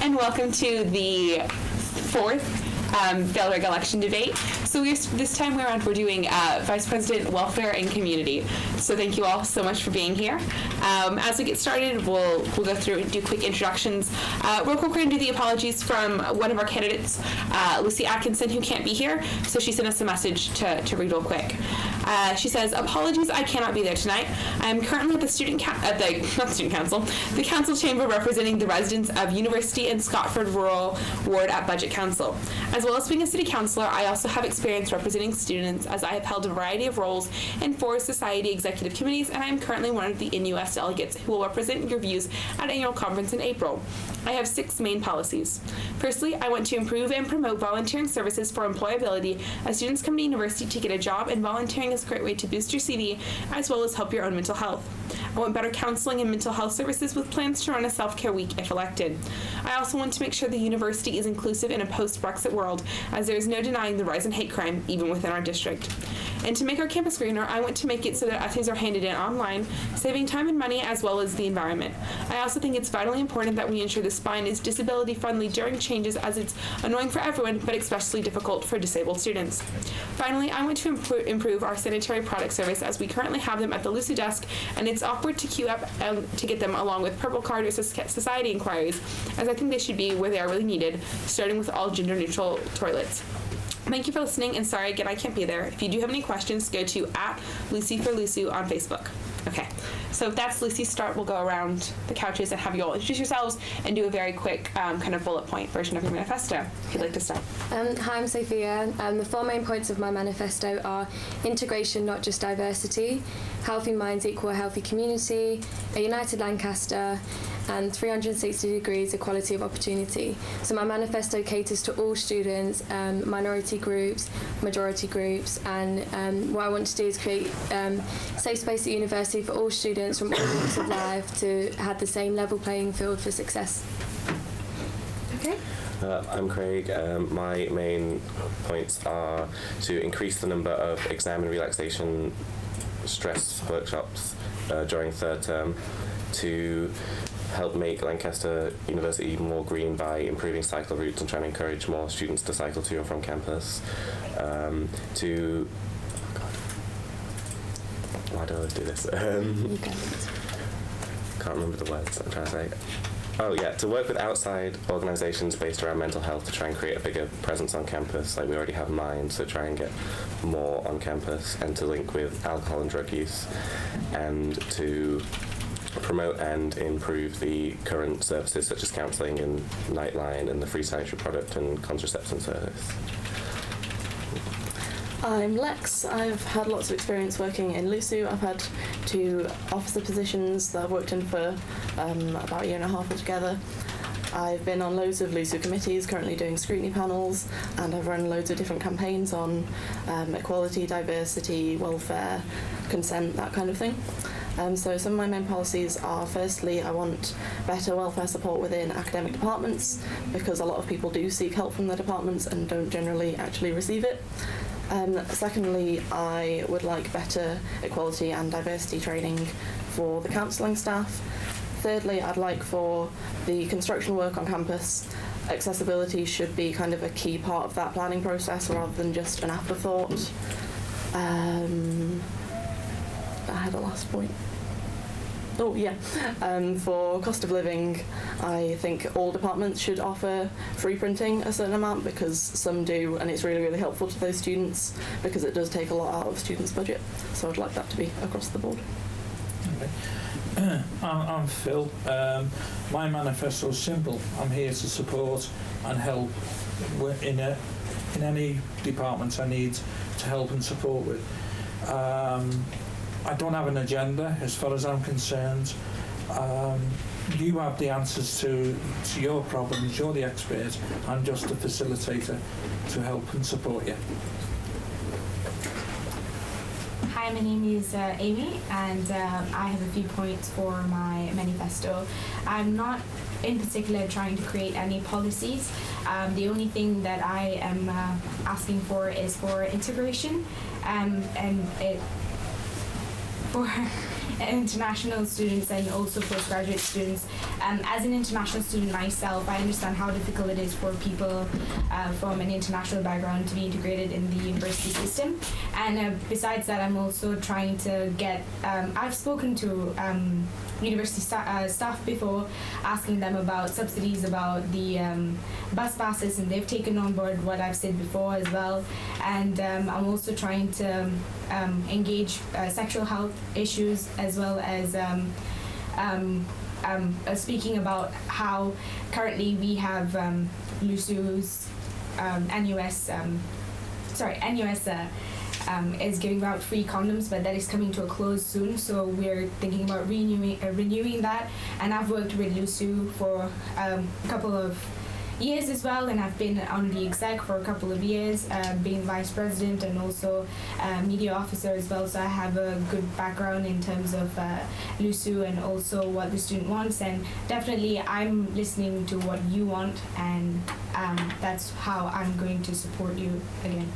and welcome to the fourth Bellrig election debate. So this time around we're doing Vice President, Welfare and Community. So thank you all so much for being here. As we get started, we'll go through and do quick introductions. Real quick, we're going to do the apologies from one of our candidates, Lucy Atkinson, who can't be here. So she sent us a message to read real quick. She says, "Apologies, I cannot be there tonight. I am currently at the council chamber representing the residents of University and Scotford Rural Ward at Budget Council. As well as being a city councillor, I also have experience representing students as I have held a variety of roles in 4 society executive committees, and I am currently one of the NUS delegates who will represent your views at annual conference in April. I have 6 main policies. Firstly, I want to improve and promote volunteering services for employability as students come to university to get a job, and volunteering is a great way to boost your CV as well as help your own mental health. I want better counseling and mental health services with plans to run a self-care week if elected. I also want to make sure the university is inclusive in a post-Brexit world, as there is no denying the rise in hate crime even within our district. And to make our campus greener, I want to make it so that essays are handed in online, saving time and money as well as the environment. I also think it's vitally important that we ensure the spine is disability friendly during changes, as it's annoying for everyone, but especially difficult for disabled students. Finally, I want to improve our sanitary product service, as we currently have them at the Lucy desk, and it's awkward to queue up to get them along with purple card or society inquiries, as I think they should be where they are really needed, starting with all gender neutral toilets. Thank you for listening, and sorry again I can't be there. If you do have any questions, go to @LucyForLucy on Facebook. Okay, so if that's Lucy's start, we'll go around the couches and have you all introduce yourselves and do a very quick kind of bullet point version of your manifesto, if you'd like to start. Hi, I'm Sophia. The 4 main points of my manifesto are integration, not just diversity, healthy minds equal a healthy community, a united Lancaster, and 360 degrees equality of opportunity. So my manifesto caters to all students, minority groups, majority groups, and what I want to do is create safe space at university for all students from all walks of life to have the same level playing field for success. Okay. I'm Craig. My main points are to increase the number of exam and relaxation stress workshops during 3rd term, to help make Lancaster University more green by improving cycle routes and trying to encourage more students to cycle to and from campus, why do I always do this? Can't remember the words I'm trying to say. Oh yeah, to work with outside organisations based around mental health to try and create a bigger presence on campus, like we already have Mind, so try and get more on campus, and to link with alcohol and drug use, and to promote and improve the current services such as counselling and Nightline and the free sanitary product and contraception service. I'm Lex. I've had lots of experience working in LUSU. I've had 2 officer positions that I've worked in for about a year and a half altogether. I've been on loads of LUSU committees, currently doing scrutiny panels, and I've run loads of different campaigns on equality, diversity, welfare, consent, that kind of thing. So some of my main policies are, firstly, I want better welfare support within academic departments, because a lot of people do seek help from their departments and don't generally actually receive it. Secondly, I would like better equality and diversity training for the counselling staff. Thirdly, I'd like for the construction work on campus, accessibility should be kind of a key part of that planning process rather than just an afterthought. I had a last point. Oh yeah, for cost of living, I think all departments should offer free printing a certain amount, because some do, and it's really, really helpful to those students because it does take a lot out of students' budget. So I'd like that to be across the board. Okay. I'm Phil. My manifesto is simple. I'm here to support and help in any departments I need to help and support with. I don't have an agenda as far as I'm concerned. You have the answers to your problems. You're the expert. I'm just a facilitator to help and support you. Hi, my name is Amy, and I have a few points for my manifesto. I'm not in particular trying to create any policies. The only thing that I am asking for is for integration, and it for international students and also postgraduate students. As an international student myself, I understand how difficult it is for people from an international background to be integrated in the university system. And besides that, I'm also trying to get, I've spoken to university staff before, asking them about subsidies, about the bus passes, and they've taken on board what I've said before as well. And I'm also trying to engage sexual health issues, as well as speaking about how currently we have LUSU's NUS is giving out free condoms, but that is coming to a close soon. So we're thinking about renewing that. And I've worked with LUSU for a couple of years as well, and I've been on the exec for a couple of years, being vice president and also media officer as well. So I have a good background in terms of LUSU and also what the student wants. And definitely, I'm listening to what you want, and that's how I'm going to support you again.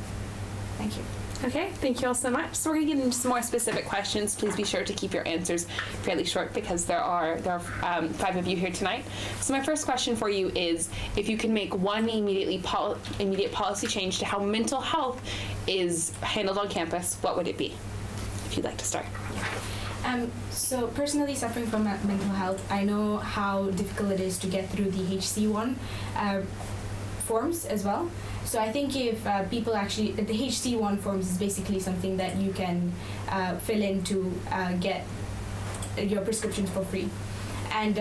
Thank you. Okay, thank you all so much. So we're going to get into some more specific questions. Please be sure to keep your answers fairly short, because there are 5 of you here tonight. So my first question for you is, if you can make one immediate policy change to how mental health is handled on campus, what would it be? If you'd like to start. So personally, suffering from mental health, I know how difficult it is to get through the HC1 forms as well. So I think if people actually, the HC1 forms is basically something that you can fill in to get your prescriptions for free. And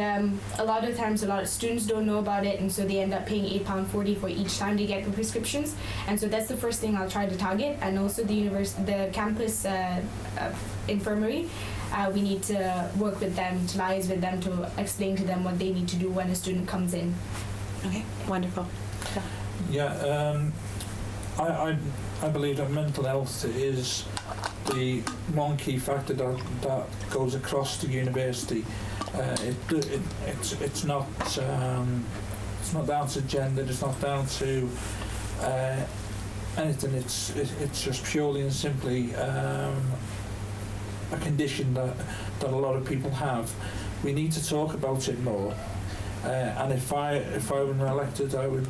a lot of times, a lot of students don't know about it, and so they end up paying £8.40 for each time they get the prescriptions. And so that's the first thing I'll try to target. And also the campus infirmary, we need to work with them, to liaise with them, to explain to them what they need to do when a student comes in. Okay, wonderful. Yeah, I believe that mental health is the one key factor that goes across the university. It's not down to gender. It's not down to anything. It's just purely and simply a condition that a lot of people have. We need to talk about it more. And if I were elected, I would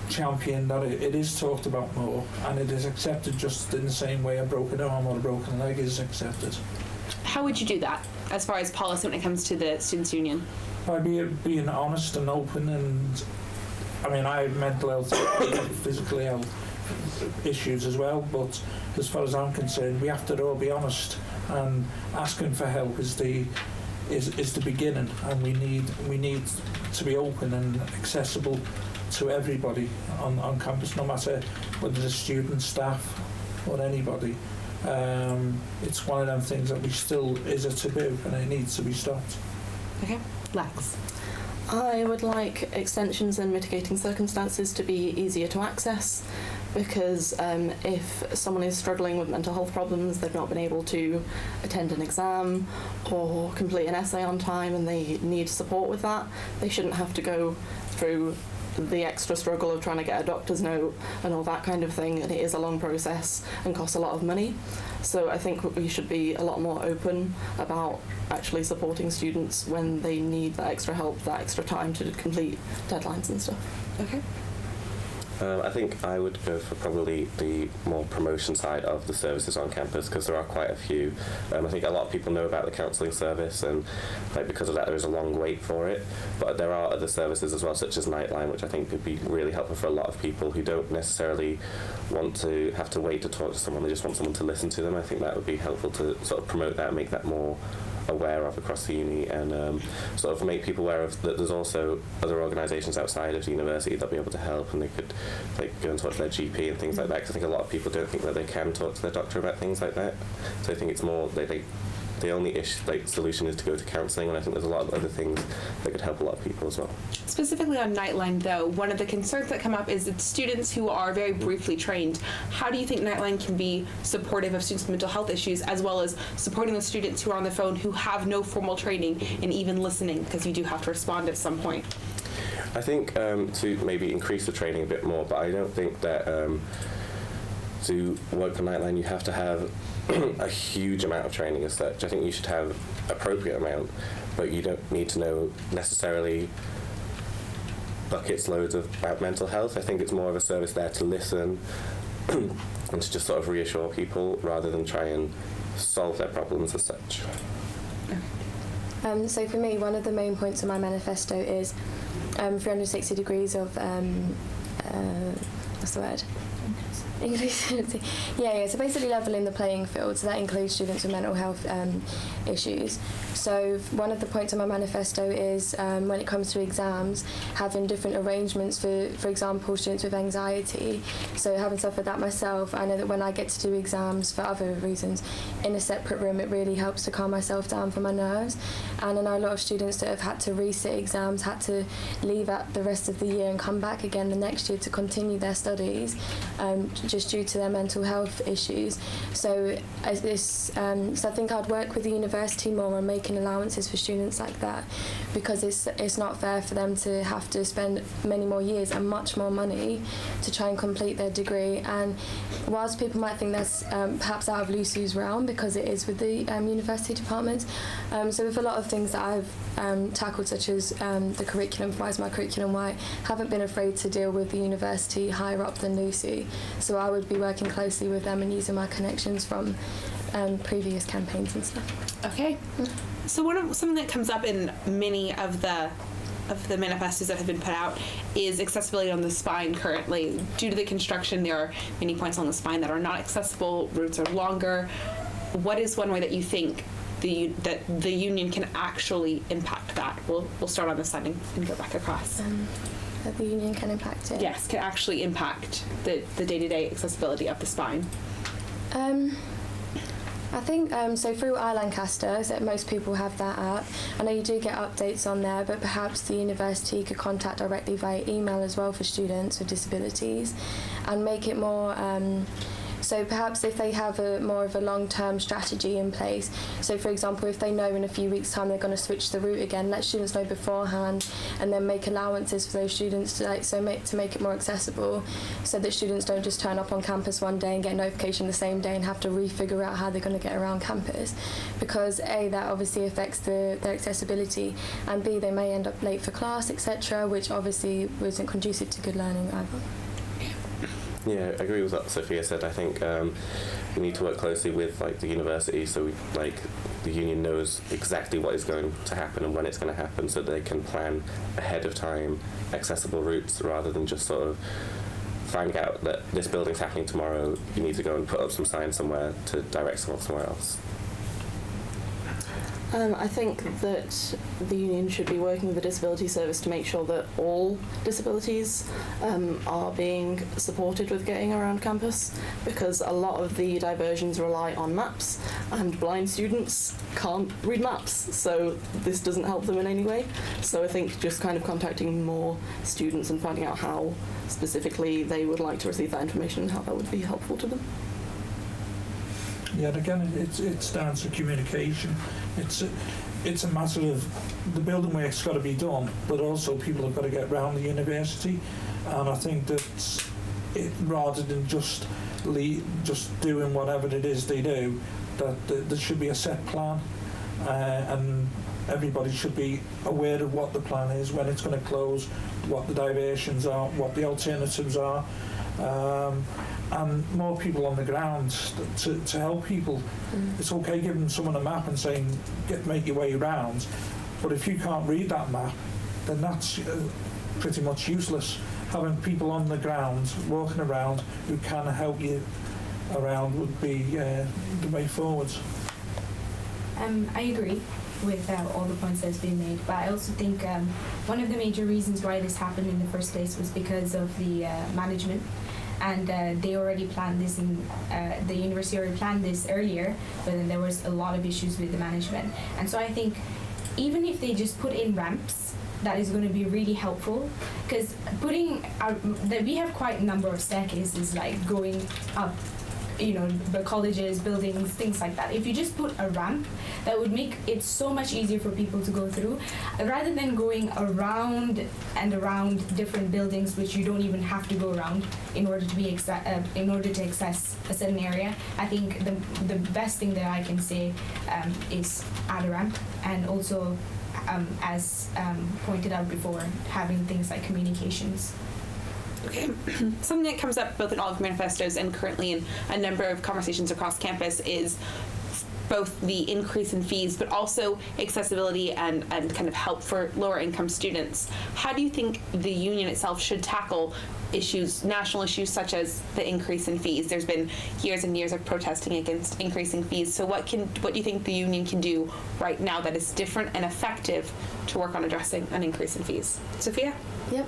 champion that it is talked about more, and it is accepted just in the same way a broken arm or a broken leg is accepted. How would you do that, as far as policy when it comes to the Students' Union? By being honest and open, and I mean, I have mental health, physical health issues as well, but as far as I'm concerned, we have to all be honest, and asking for help is the beginning, and we need to be open and accessible to everybody on campus, no matter whether it's students, staff, or anybody. It's one of them things that we still is a taboo, and it needs to be stopped. Okay, Lex. I would like extensions and mitigating circumstances to be easier to access, because if someone is struggling with mental health problems, they've not been able to attend an exam or complete an essay on time, and they need support with that, they shouldn't have to go through the extra struggle of trying to get a doctor's note and all that kind of thing, and it is a long process and costs a lot of money. So I think we should be a lot more open about actually supporting students when they need that extra help, that extra time to complete deadlines and stuff. Okay. I think I would go for probably the more promotion side of the services on campus, because there are quite a few. I think a lot of people know about the counselling service, and because of that there is a long wait for it, but there are other services as well, such as Nightline, which I think could be really helpful for a lot of people who don't necessarily want to have to wait to talk to someone, they just want someone to listen to them. I think that would be helpful to sort of promote that and make that more aware of across the uni, and sort of make people aware of that there's also other organisations outside of the university that'll be able to help, and they could go and talk to their GP and things like that, because I think a lot of people don't think that they can talk to their doctor about things like that. So I think it's more the only solution is to go to counselling, and I think there's a lot of other things that could help a lot of people as well. Specifically on Nightline, though, one of the concerns that come up is that students who are very briefly trained. How do you think Nightline can be supportive of students with mental health issues, as well as supporting the students who are on the phone who have no formal training in even listening, because you do have to respond at some point? I think to maybe increase the training a bit more, but I don't think that to work for Nightline you have to have a huge amount of training as such. I think you should have appropriate amount, but you don't need to know necessarily buckets loads about mental health. I think it's more of a service there to listen and to just sort of reassure people rather than try and solve their problems as such. So for me, one of the main points of my manifesto is 360 degrees of what's the word? Inclusivity. Yeah, so basically levelling the playing field, so that includes students with mental health issues. So one of the points of my manifesto is when it comes to exams, having different arrangements for example, students with anxiety. So having suffered that myself, I know that when I get to do exams for other reasons in a separate room, it really helps to calm myself down for my nerves. And I know a lot of students that have had to resit exams, had to leave at the rest of the year and come back again the next year to continue their studies, just due to their mental health issues. So I think I'd work with the university more on making allowances for students like that, because it's not fair for them to have to spend many more years and much more money to try and complete their degree. And whilst people might think that's perhaps out of LUSU's realm, because it is with the university departments, so with a lot of things that I've tackled, such as the curriculum, why is my curriculum white, haven't been afraid to deal with the university higher up than LUSU. So I would be working closely with them and using my connections from previous campaigns and stuff. Okay. So something that comes up in many of the manifestos that have been put out is accessibility on the spine currently. Due to the construction, there are many points on the spine that are not accessible, routes are longer. What is one way that you think that the union can actually impact that? We'll start on this side and go back across. That the union can impact it? Yes, can actually impact the day-to-day accessibility of the spine. I think, so through iLancaster, so most people have that app. I know you do get updates on there, but perhaps the university could contact directly via email as well for students with disabilities and make it more... So perhaps if they have more of a long-term strategy in place, so for example, if they know in a few weeks' time they're going to switch the route again, let students know beforehand, and then make allowances for those students to make it more accessible, so that students don't just turn up on campus one day and get a notification the same day and have to refigure out how they're going to get around campus, because A, that obviously affects their accessibility, and B, they may end up late for class, etc., which obviously wasn't conducive to good learning either. Yeah, I agree with what Sophia said. I think we need to work closely with the university, so the union knows exactly what is going to happen and when it's going to happen, so they can plan ahead of time accessible routes rather than just sort of finding out that this building's happening tomorrow. You need to go and put up some signs somewhere to direct someone somewhere else. I think that the union should be working with the disability service to make sure that all disabilities are being supported with getting around campus, because a lot of the diversions rely on maps, and blind students can't read maps, so this doesn't help them in any way. So I think just kind of contacting more students and finding out how specifically they would like to receive that information and how that would be helpful to them. Yeah, again, it's down to communication. It's a matter of the building work's got to be done, but also people have got to get round the university, and I think that rather than just doing whatever it is they do, that there should be a set plan, and everybody should be aware of what the plan is, when it's going to close, what the diversions are, what the alternatives are. And more people on the ground to help people. It's okay giving someone a map and saying, make your way around, but if you can't read that map, then that's pretty much useless. Having people on the ground, walking around, who can help you around would be the way forward. I agree with all the points that's been made, but I also think one of the major reasons why this happened in the first place was because of the management. And they already planned this, and the university already planned this earlier, but then there was a lot of issues with the management. And so I think even if they just put in ramps, that is going to be really helpful, because we have quite a number of staircases going up the colleges, buildings, things like that. If you just put a ramp, that would make it so much easier for people to go through, rather than going around and around different buildings, which you don't even have to go around in order to access a certain area. I think the best thing that I can say is add a ramp, and also, as pointed out before, having things like communications. Okay. Something that comes up both in all of manifestos and currently in a number of conversations across campus is both the increase in fees, but also accessibility and kind of help for lower income students. How do you think the union itself should tackle national issues such as the increase in fees? There's been years and years of protesting against increasing fees. So what do you think the union can do right now that is different and effective to work on addressing an increase in fees? Sophia? Yep.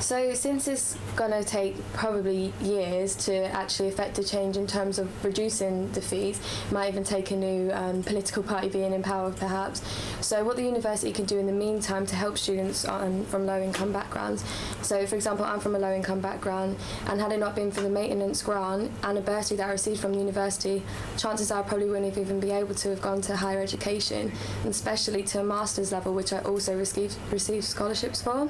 So since it's going to take probably years to actually effect a change in terms of reducing the fees, might even take a new political party being in power perhaps. So what the university can do in the meantime to help students from low-income backgrounds. So for example, I'm from a low-income background, and had it not been for the maintenance grant and a bursary that I received from the university, chances are I probably wouldn't have even been able to have gone to higher education, and especially to a master's level, which I also received scholarships for.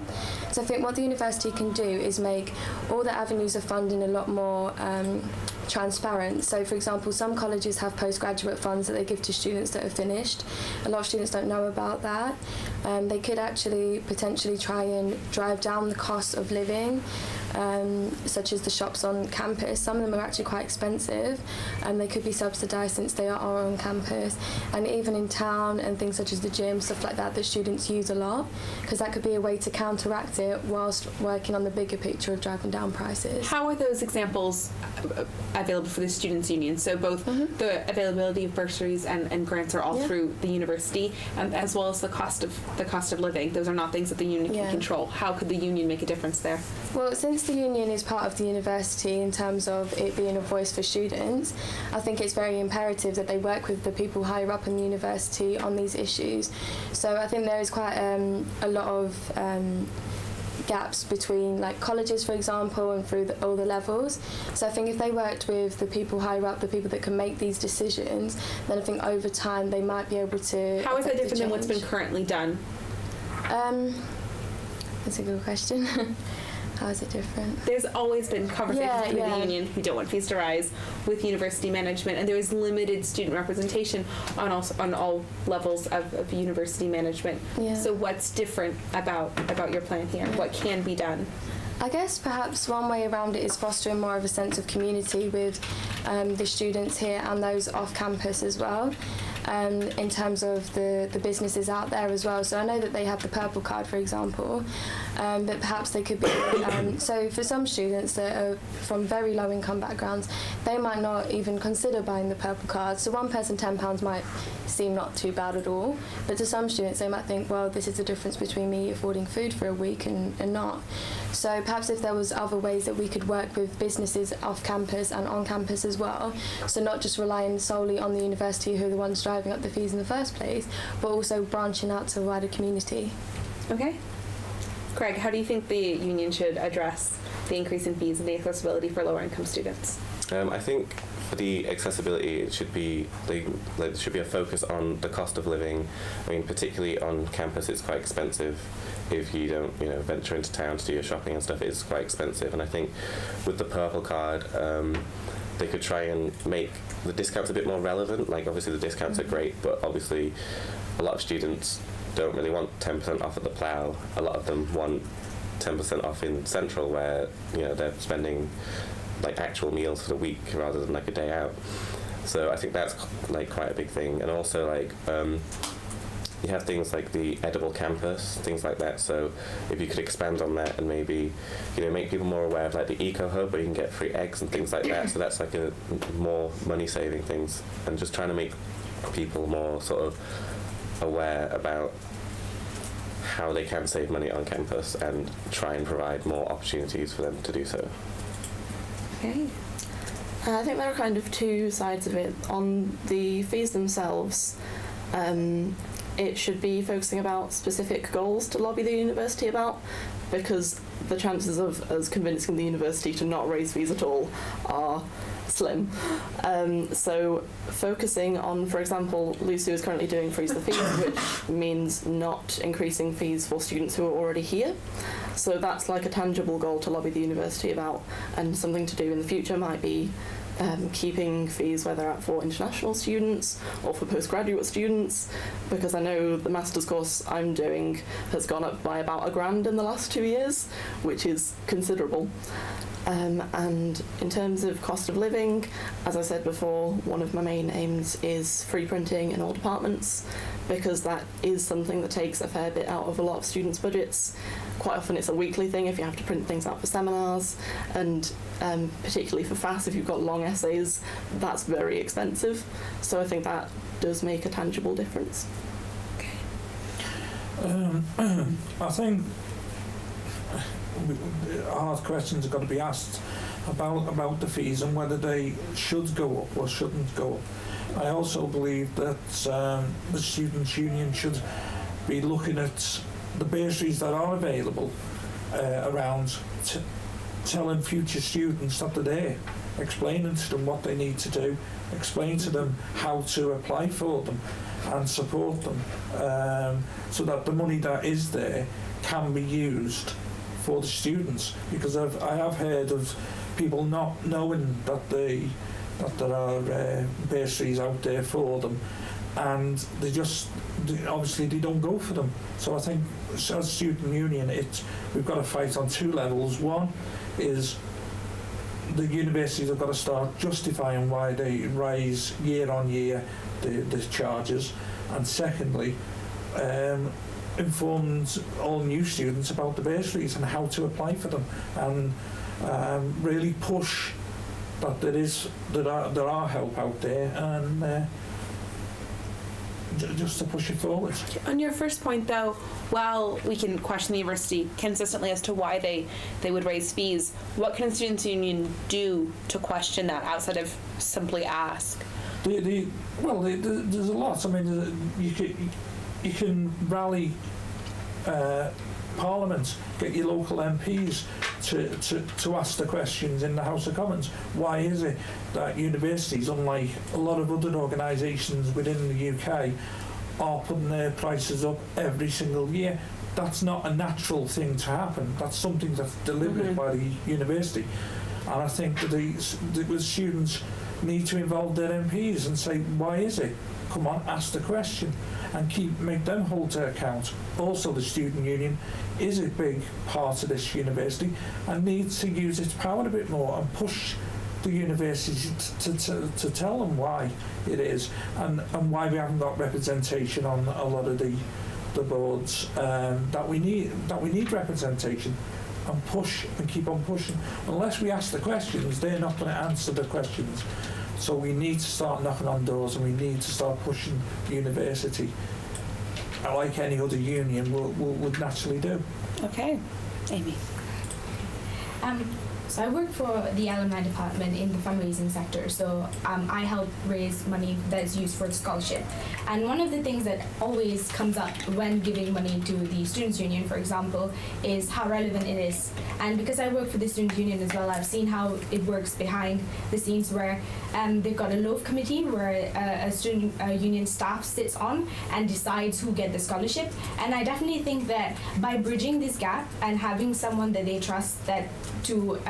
So I think what the university can do is make all the avenues of funding a lot more transparent. So for example, some colleges have postgraduate funds that they give to students that have finished. A lot of students don't know about that. They could actually potentially try and drive down the cost of living, such as the shops on campus. Some of them are actually quite expensive, and they could be subsidised since they are on campus, and even in town, and things such as the gym, stuff like that students use a lot, because that could be a way to counteract it whilst working on the bigger picture of driving down prices. How are those examples available for the students' union? So both the availability of bursaries and grants are all through the university, as well as the cost of living. Those are not things that the union can control. How could the union make a difference there? Well, since the union is part of the university in terms of it being a voice for students, I think it's very imperative that they work with the people higher up in the university on these issues. So I think there is quite a lot of gaps between like colleges, for example, and through all the levels. So I think if they worked with the people higher up, the people that can make these decisions, then I think over time they might be able to. How is that different than what's been currently done? That's a good question. How is it different? There's always been conversations between the union, who don't want fees to rise, with university management, and there is limited student representation on all levels of university management. Yeah. So what's different about your plan here? What can be done? I guess perhaps one way around it is fostering more of a sense of community with the students here and those off campus as well. In terms of the businesses out there as well. So I know that they have the purple card, for example, but perhaps they could be, so for some students that are from very low income backgrounds, they might not even consider buying the purple card. So one person £10 might seem not too bad at all, but to some students they might think, well, this is the difference between me affording food for a week and not. So perhaps if there was other ways that we could work with businesses off campus and on campus as well, so not just relying solely on the university who are the ones driving up the fees in the first place, but also branching out to the wider community. Okay. Craig, how do you think the union should address the increase in fees and the accessibility for lower income students? I think for the accessibility, it should be there should be a focus on the cost of living. I mean, particularly on campus, it's quite expensive. If you don't, venture into town to do your shopping and stuff, it's quite expensive. And I think with the purple card, they could try and make the discounts a bit more relevant. Like, obviously the discounts are great, but obviously a lot of students don't really want 10% off at the Plough. A lot of them want 10% off in Central, where they're spending like actual meals for the week rather than like a day out. So I think that's like quite a big thing. And also like you have things like the edible campus, things like that. So if you could expand on that and maybe, make people more aware of like the eco hub where you can get free eggs and things like that. So that's like a more money saving things, and just trying to make people more sort of aware about how they can save money on campus and try and provide more opportunities for them to do so. Okay. I think there are kind of two sides of it. On the fees themselves, it should be focusing about specific goals to lobby the university about, because the chances of us convincing the university to not raise fees at all are slim. So focusing on, for example, LUSU is currently doing Freeze the Fees, which means not increasing fees for students who are already here. So that's like a tangible goal to lobby the university about, and something to do in the future might be keeping fees where they're at for international students or for postgraduate students, because I know the master's course I'm doing has gone up by about £1,000 in the last 2 years, which is considerable. And in terms of cost of living, as I said before, one of my main aims is free printing in all departments, because that is something that takes a fair bit out of a lot of students' budgets. Quite often it's a weekly thing if you have to print things out for seminars, and particularly for FAS, if you've got long essays, that's very expensive. So I think that does make a tangible difference. I think hard questions have got to be asked about the fees and whether they should go up or shouldn't go up. I also believe that the Students' Union should be looking at the bursaries that are available around, telling future students that they're there, explaining to them what they need to do, explain to them how to apply for them and support them, so that the money that is there can be used for the students, because I have heard of people not knowing that there are bursaries out there for them, and they obviously don't go for them. So I think as Student Union, we've got to fight on two levels. One is the universities have got to start justifying why they raise year on year the charges, and secondly, informed all new students about the bursaries and how to apply for them, and really push that there are help out there, and just to push it forward. On your first point, though, while we can question the university consistently as to why they would raise fees, what can a students' union do to question that outside of simply ask? There's a lot. I mean, you can rally Parliament, get your local MPs to ask the questions in the House of Commons. Why is it that universities, unlike a lot of other organisations within the UK, are putting their prices up every single year? That's not a natural thing to happen. That's something that's delivered by the university. And I think that the students need to involve their MPs and say, why is it? Come on, ask the question and make them hold to account. Also, the Student Union is a big part of this university and needs to use its power a bit more and push the university to tell them why it is, and why we haven't got representation on a lot of the boards, that we need representation, and push and keep on pushing. Unless we ask the questions, they're not going to answer the questions. So we need to start knocking on doors, and we need to start pushing the university, like any other union would naturally do. Okay. Amy. So I work for the alumni department in the fundraising sector, so I help raise money that is used for the scholarship. And one of the things that always comes up when giving money to the Students' Union, for example, is how relevant it is. And because I work for the Students' Union as well, I've seen how it works behind the scenes, where they've got a LOAF committee where a Student Union staff sits on and decides who get the scholarship. And I definitely think that by bridging this gap and having someone that they trust to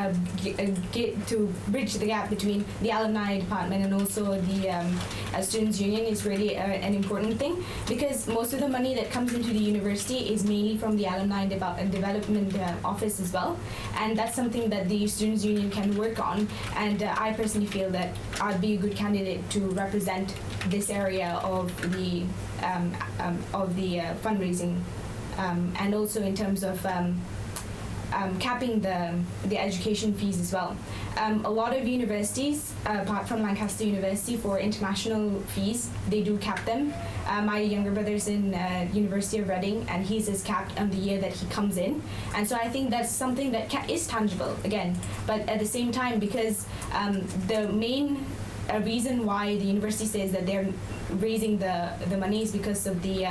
bridge the gap between the alumni department and also the Students' Union is really an important thing, because most of the money that comes into the university is mainly from the alumni development office as well, and that's something that the Students' Union can work on. And I personally feel that I'd be a good candidate to represent this area of the fundraising, and also in terms of capping the education fees as well. A lot of universities, apart from Lancaster University, for international fees, they do cap them. My younger brother's in University of Reading, and his is capped on the year that he comes in. And so I think that's something that is tangible, again. But at the same time, because the main a reason why the university says that they're raising the money is because of the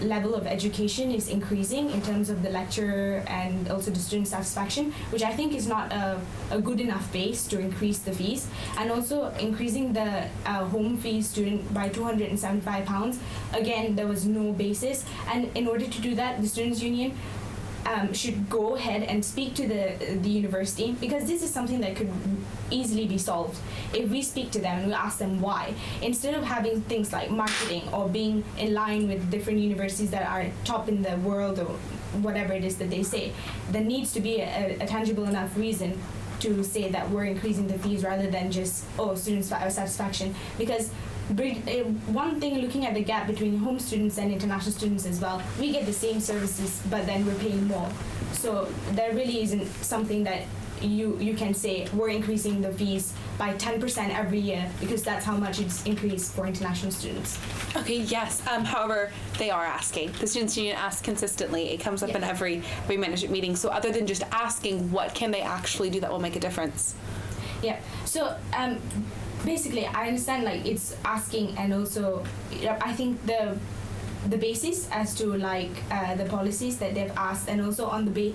level of education is increasing in terms of the lecturer and also the student satisfaction, which I think is not a good enough base to increase the fees. And also increasing the home fee student by £275. Again, there was no basis. And in order to do that, the Students' Union should go ahead and speak to the university, because this is something that could easily be solved if we speak to them and we ask them why, instead of having things like marketing or being in line with different universities that are top in the world or whatever it is that they say. There needs to be a tangible enough reason to say that we're increasing the fees rather than just student satisfaction, because one thing, looking at the gap between home students and international students as well, we get the same services but then we're paying more. So there really isn't something that you can say we're increasing the fees by 10% every year, because that's how much it's increased for international students. Okay, yes. However, they are asking. The Students' Union asks consistently. It comes up in every management meeting. So other than just asking, what can they actually do that will make a difference? Yeah. So basically, I understand like it's asking, and also I think the basis as to like the policies that they've asked, and also on the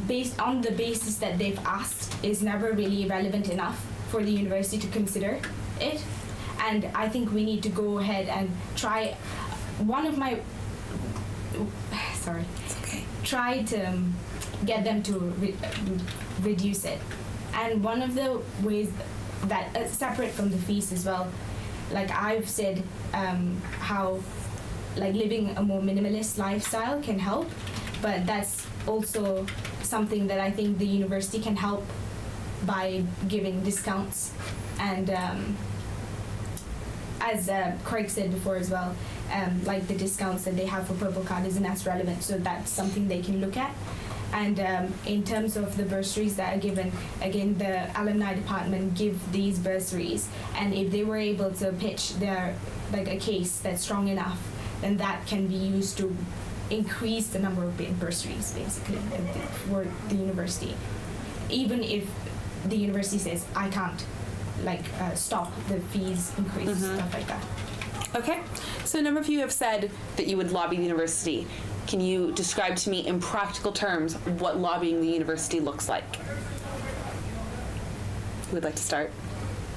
based on the basis that they've asked is never really relevant enough for the university to consider it. And I think we need to go ahead and try try to get them to reduce it. And one of the ways that separate from the fees as well, like I've said, how like living a more minimalist lifestyle can help, but that's also something that I think the university can help by giving discounts. And as Craig said before as well, like the discounts that they have for Purple Card isn't as relevant, so that's something they can look at. And in terms of the bursaries that are given, again, the alumni department give these bursaries, and if they were able to pitch their like a case that's strong enough, then that can be used to increase the number of bursaries basically for the university, even if the university says I can't stop the fees increase, stuff like that. Okay, so a number of you have said that you would lobby the university. Can you describe to me in practical terms what lobbying the university looks like? Who would like to start?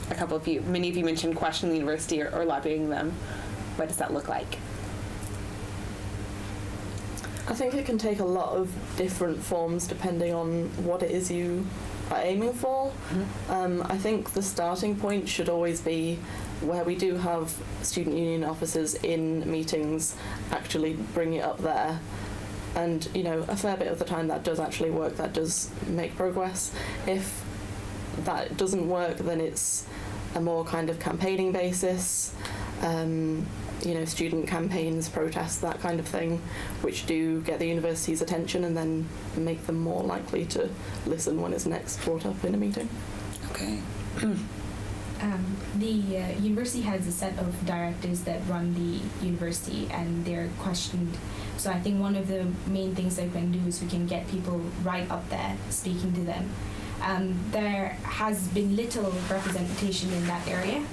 A couple of you. Many of you mentioned questioning the university or lobbying them. What does that look like? I think it can take a lot of different forms depending on what it is you are aiming for. I think the starting point should always be where we do have student union officers in meetings, actually bring it up there. And, a fair bit of the time that does actually work, that does make progress. If that doesn't work, then it's a more kind of campaigning basis, student campaigns, protests, that kind of thing, which do get the university's attention and then make them more likely to listen when it's next brought up in a meeting. Okay. The university has a set of directors that run the university, and they're questioned. So I think one of the main things that we can do is we can get people right up there speaking to them. There has been little representation in that area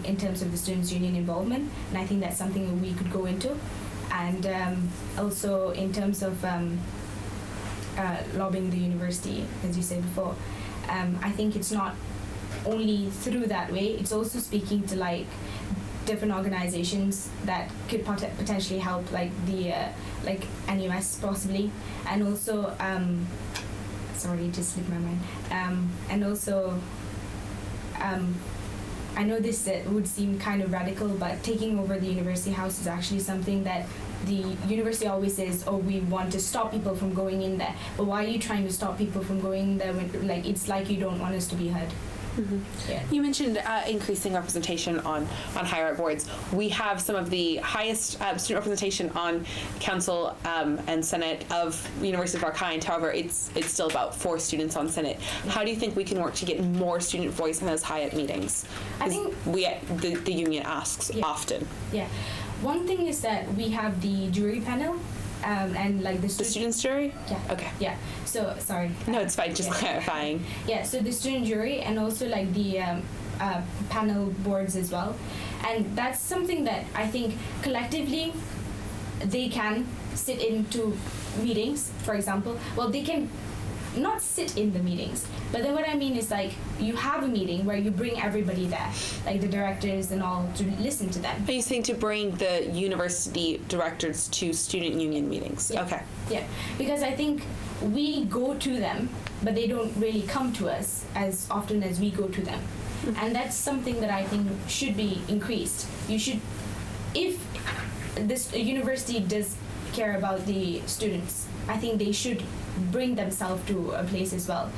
in terms of the Students' Union involvement, and I think that's something that we could go into. And also in terms of lobbying the university, as you said before, I think it's not only through that way, it's also speaking to like different organizations that could potentially help, like the like NUS possibly, and also sorry, it just slipped my mind, and also I know this would seem kind of radical, but taking over the university house is actually something that the university always says, we want to stop people from going in there. But why are you trying to stop people from going in there when, it's like you don't want us to be heard? Yeah. You mentioned increasing representation on higher ed boards. We have some of the highest student representation on council and senate of universities of our kind. However, it's still about 4 students on senate. How do you think we can work to get more student voice in those high ed meetings? I think the union asks often. Yeah. One thing is that we have the jury panel and like the students' jury? Yeah. Okay. Yeah. So sorry. No, it's fine. Just Yeah. clarifying. Yeah. So the student jury and also like the panel boards as well, and that's something that I think collectively they can sit into meetings. For example, well, they can not sit in the meetings, but then what I mean is like you have a meeting where you bring everybody there, like the directors and all, to listen to them. Are you saying to bring the university directors to student union meetings? Yeah. Okay. Yeah, because I think we go to them, but they don't really come to us as often as we go to them. And that's something that I think should be increased. You should, if this university does care about the students, I think they should bring themselves to a place as well.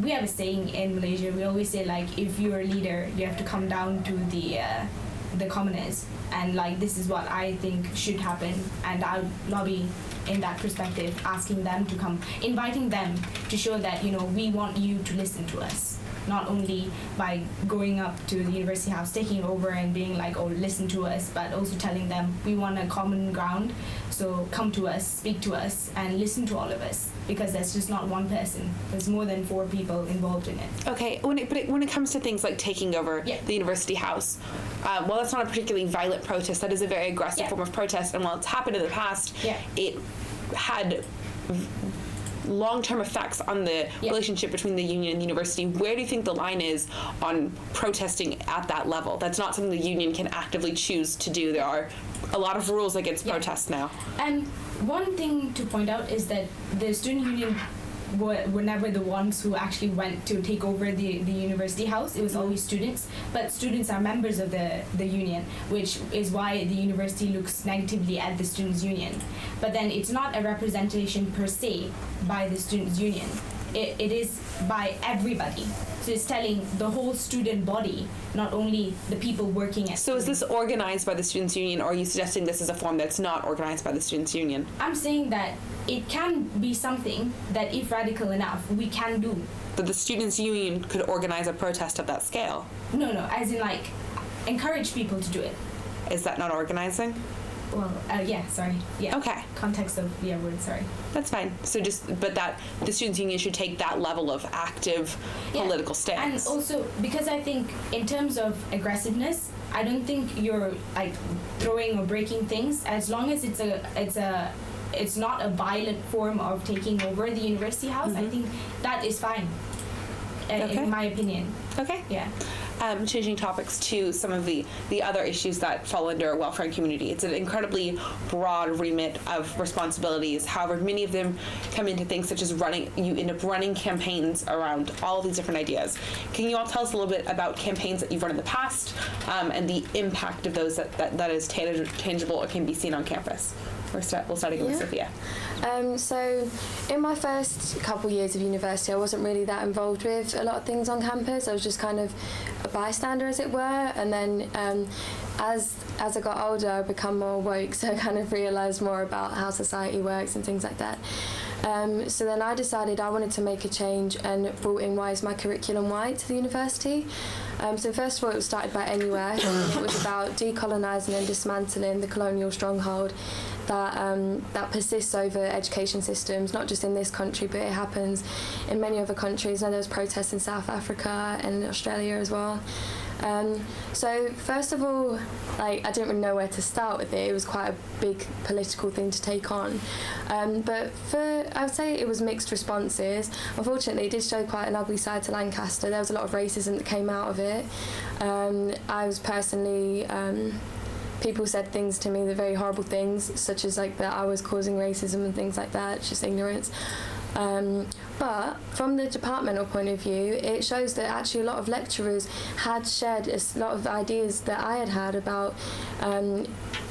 We have a saying in Malaysia. We always say like, if you're a leader, you have to come down to the commoners, and like this is what I think should happen. And I'll lobby in that perspective, asking them to come, inviting them to show that we want you to listen to us. Not only by going up to the university house, taking over and being like, oh, listen to us, but also telling them we want a common ground, so come to us, speak to us, and listen to all of us, because that's just not one person. There's more than 4 people involved in it. Okay, when it comes to things like taking over the university house, well, that's not a particularly violent protest. That is a very aggressive form of protest, and while it's happened in the past, it had long-term effects on the relationship between the union and the university. Where do you think the line is on protesting at that level? That's not something the union can actively choose to do. There are a lot of rules against protests now. And one thing to point out is that the student union were never the ones who actually went to take over the university house. It was always students, but students are members of the union, which is why the university looks negatively at the students' union. But then it's not a representation per se by the students' union. It is by everybody. So it's telling the whole student body, not only the people working at. So is this organized by the students' union, or are you suggesting this is a form that's not organized by the students' union? I'm saying that it can be something that, if radical enough, we can do. But the students' union could organize a protest of that scale? No, as in like encourage people to do it. Is that not organizing? Well, sorry. Yeah. Okay. Context of word, sorry. That's fine. So but that the students' union should take that level of active political stance. And also, because I think in terms of aggressiveness, I don't think you're like throwing or breaking things, as long as it's not a violent form of taking over the university house. I think that is fine, in my opinion. Okay. Yeah. Changing topics to some of the other issues that fall under welfare and community. It's an incredibly broad remit of responsibilities. However, many of them come into things such as you end up running campaigns around all of these different ideas. Can you all tell us a little bit about campaigns that you've run in the past, and the impact of those that is tangible or can be seen on campus? We'll start again with Sophia. So in my first couple years of university, I wasn't really that involved with a lot of things on campus. I was just kind of a bystander, as it were. And then as I got older, I become more woke, so I kind of realised more about how society works and things like that. So then I decided I wanted to make a change and brought in Why Is My Curriculum White to the university. So first of all, it was started by NUS, and it was about decolonising and dismantling the colonial stronghold that persists over education systems, not just in this country, but it happens in many other countries. I know there's protests in South Africa and in Australia as well. So first of all, I didn't really know where to start with it. It was quite a big political thing to take on. But I would say it was mixed responses. Unfortunately, it did show quite an ugly side to Lancaster. There was a lot of racism that came out of it. I was personally... people said things to me, the very horrible things, such as that I was causing racism and things like that, just ignorance. But from the departmental point of view, it shows that actually a lot of lecturers had shared a lot of ideas that I had about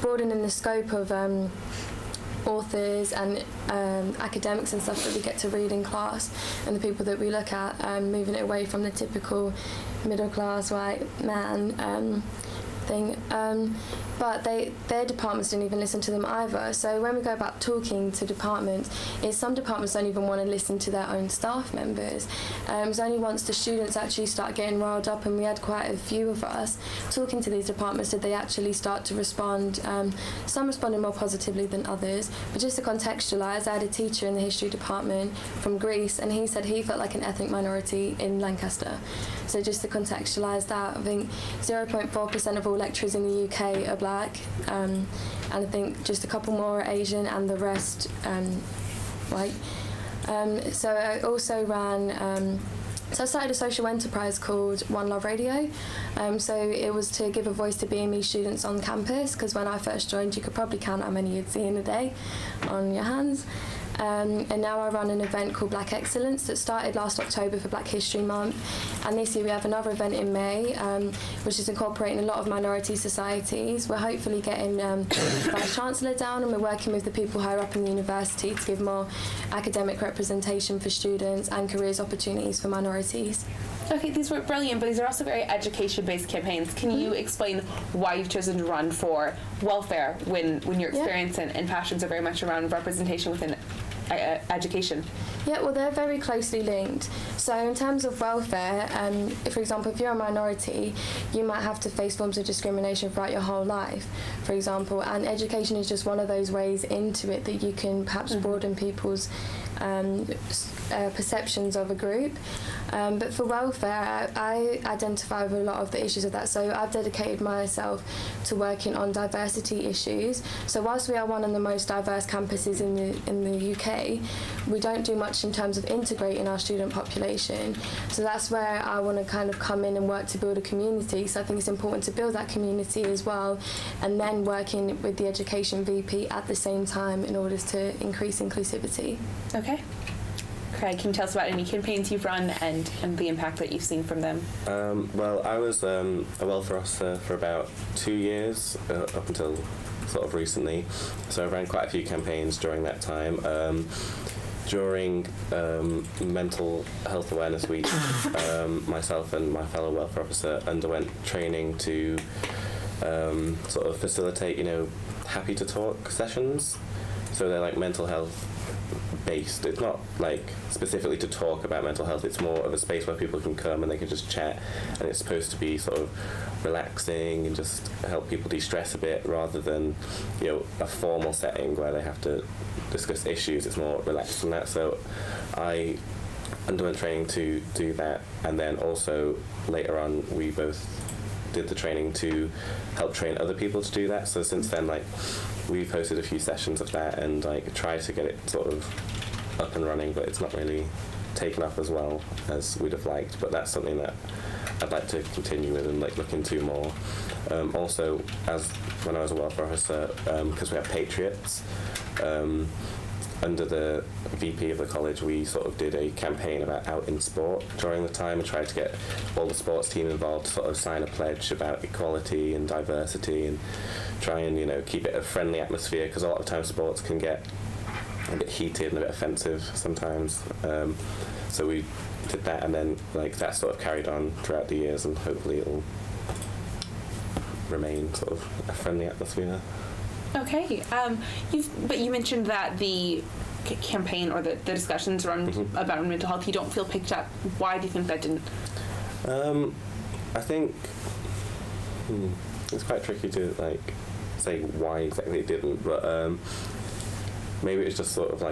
broadening the scope of authors and academics and stuff that we get to read in class, and the people that we look at, moving it away from the typical middle class white man. thing. But their departments didn't even listen to them either. So when we go about talking to departments, some departments don't even want to listen to their own staff members. It's only once the students actually start getting riled up, and we had quite a few of us talking to these departments, did they actually start to respond. Some responded more positively than others. But just to contextualise, I had a teacher in the history department from Greece, and he said he felt like an ethnic minority in Lancaster. So just to contextualise that, I think 0.4% of all lecturers in the UK are black, and I think just a couple more are Asian, and the rest white. So I also ran. So I started a social enterprise called One Love Radio. So it was to give a voice to BME students on campus, because when I first joined, you could probably count how many you'd see in a day on your hands. And now I run an event called Black Excellence that started last October for Black History Month, and this year we have another event in May, which is incorporating a lot of minority societies. We're hopefully getting Vice Chancellor down, and we're working with the people higher up in the university to give more academic representation for students and careers opportunities for minorities. Okay, these were brilliant, but these are also very education-based campaigns. Can you explain why you've chosen to run for welfare when your experience and passions are very much around representation within education? Yeah, well, they're very closely linked. So in terms of welfare, for example, if you're a minority, you might have to face forms of discrimination throughout your whole life, for example, and education is just one of those ways into it that you can perhaps broaden people's perceptions of a group. But for welfare, I identify with a lot of the issues of that. So I've dedicated myself to working on diversity issues. So whilst we are one of the most diverse campuses in the UK, we don't do much in terms of integrating our student population. So that's where I want to kind of come in and work to build a community. So I think it's important to build that community as well, and then working with the education VP at the same time in order to increase inclusivity. Okay. Craig, can you tell us about any campaigns you've run and the impact that you've seen from them? Well, I was a welfare officer for about 2 years, up until sort of recently. So I ran quite a few campaigns during that time. During Mental Health Awareness Week, myself and my fellow welfare officer underwent training to sort of facilitate, happy to talk sessions. So they're like mental health based. It's not like specifically to talk about mental health, it's more of a space where people can come and they can just chat, and it's supposed to be sort of relaxing and just help people de-stress a bit, rather than a formal setting where they have to discuss issues. It's more relaxed than that. So I underwent training to do that, and then also later on we both did the training to help train other people to do that. So since then, we've hosted a few sessions of that and tried to get it sort of up and running, but it's not really taken up as well as we'd have liked. But that's something that I'd like to continue with and look into more. Also, as when I was a welfare officer, because we have Patriots, under the VP of the college, we sort of did a campaign about out in sport during the time and tried to get all the sports team involved to sort of sign a pledge about equality and diversity and try and, keep it a friendly atmosphere, because a lot of times sports can get a bit heated and a bit offensive sometimes. So we did that, and then that sort of carried on throughout the years, and hopefully it'll remain sort of a friendly atmosphere. Okay. But you mentioned that the campaign or the discussions around about mental health, you don't feel picked up. Why do you think that didn't? I think it's quite tricky to say why exactly it didn't, but maybe it was just sort of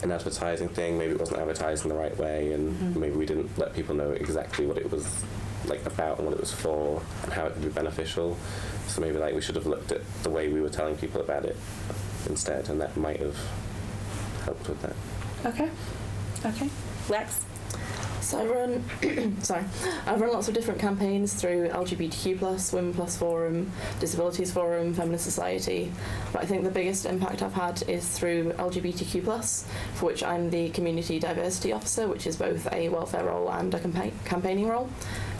an advertising thing. Maybe it wasn't advertised in the right way, and maybe we didn't let people know exactly what it was about and what it was for and how it could be beneficial. So maybe we should have looked at the way we were telling people about it instead, and that might have helped with that. Okay. Lex? So I run lots of different campaigns through LGBTQ+, Women Plus Forum, Disabilities Forum, Feminist Society, but I think the biggest impact I've had is through LGBTQ+, for which I'm the Community Diversity Officer, which is both a welfare role and a campaigning role.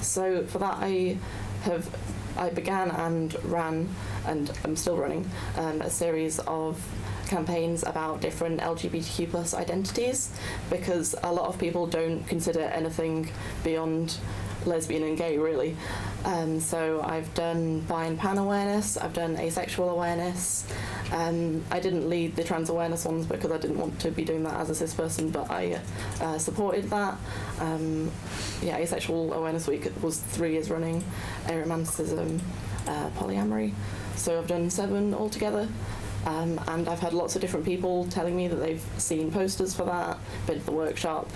So for that I began and ran, and I'm still running, a series of campaigns about different LGBTQ+ identities, because a lot of people don't consider anything beyond lesbian and gay, really. So I've done bi and pan awareness, I've done asexual awareness. I didn't lead the trans awareness ones because I didn't want to be doing that as a cis person, but I supported that. Asexual Awareness Week was 3 years running, aromanticism, polyamory. So I've done 7 altogether. And I've had lots of different people telling me that they've seen posters for that, been to the workshop.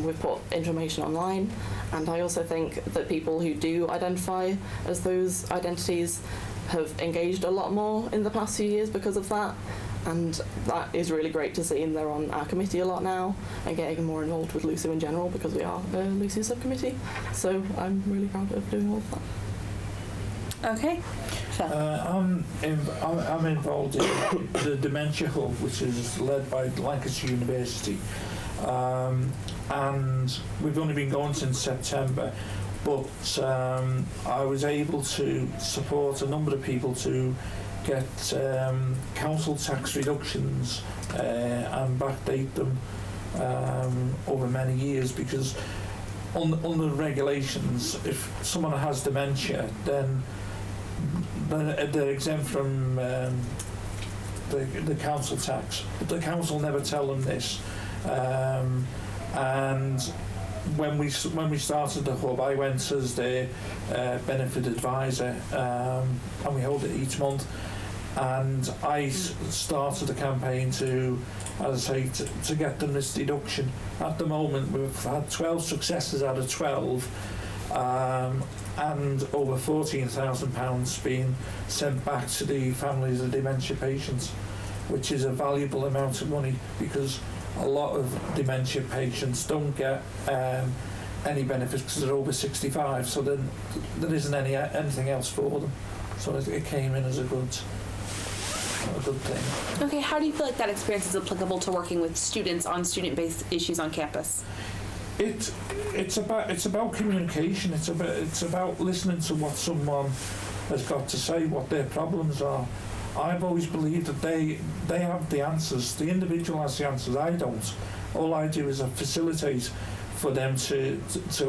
We've put information online, and I also think that people who do identify as those identities have engaged a lot more in the past few years because of that, and that is really great to see, and they're on our committee a lot now and getting more involved with LUSU in general because we are a LUSU subcommittee, so I'm really proud of doing all of that. Okay. I'm involved in the Dementia Hub, which is led by Lancaster University, and we've only been going since September, but I was able to support a number of people to get council tax reductions and backdate them over many years, because under regulations, if someone has dementia, then they're exempt from the council tax, but the council never tell them this. And when we started the hub, I went as their benefit advisor, and we hold it each month. And I started a campaign to, as I say, to get them this deduction. At the moment, we've had 12 successes out of 12. And over £14,000 being sent back to the families of dementia patients, which is a valuable amount of money, because a lot of dementia patients don't get any benefits because they're over 65, so then there isn't anything else for them. So it came in as a good thing. Okay, how do you feel like that experience is applicable to working with students on student-based issues on campus? It's about communication. It's about listening to what someone has got to say, what their problems are. I've always believed that they have the answers. The individual has the answers. I don't. All I do is facilitate for them to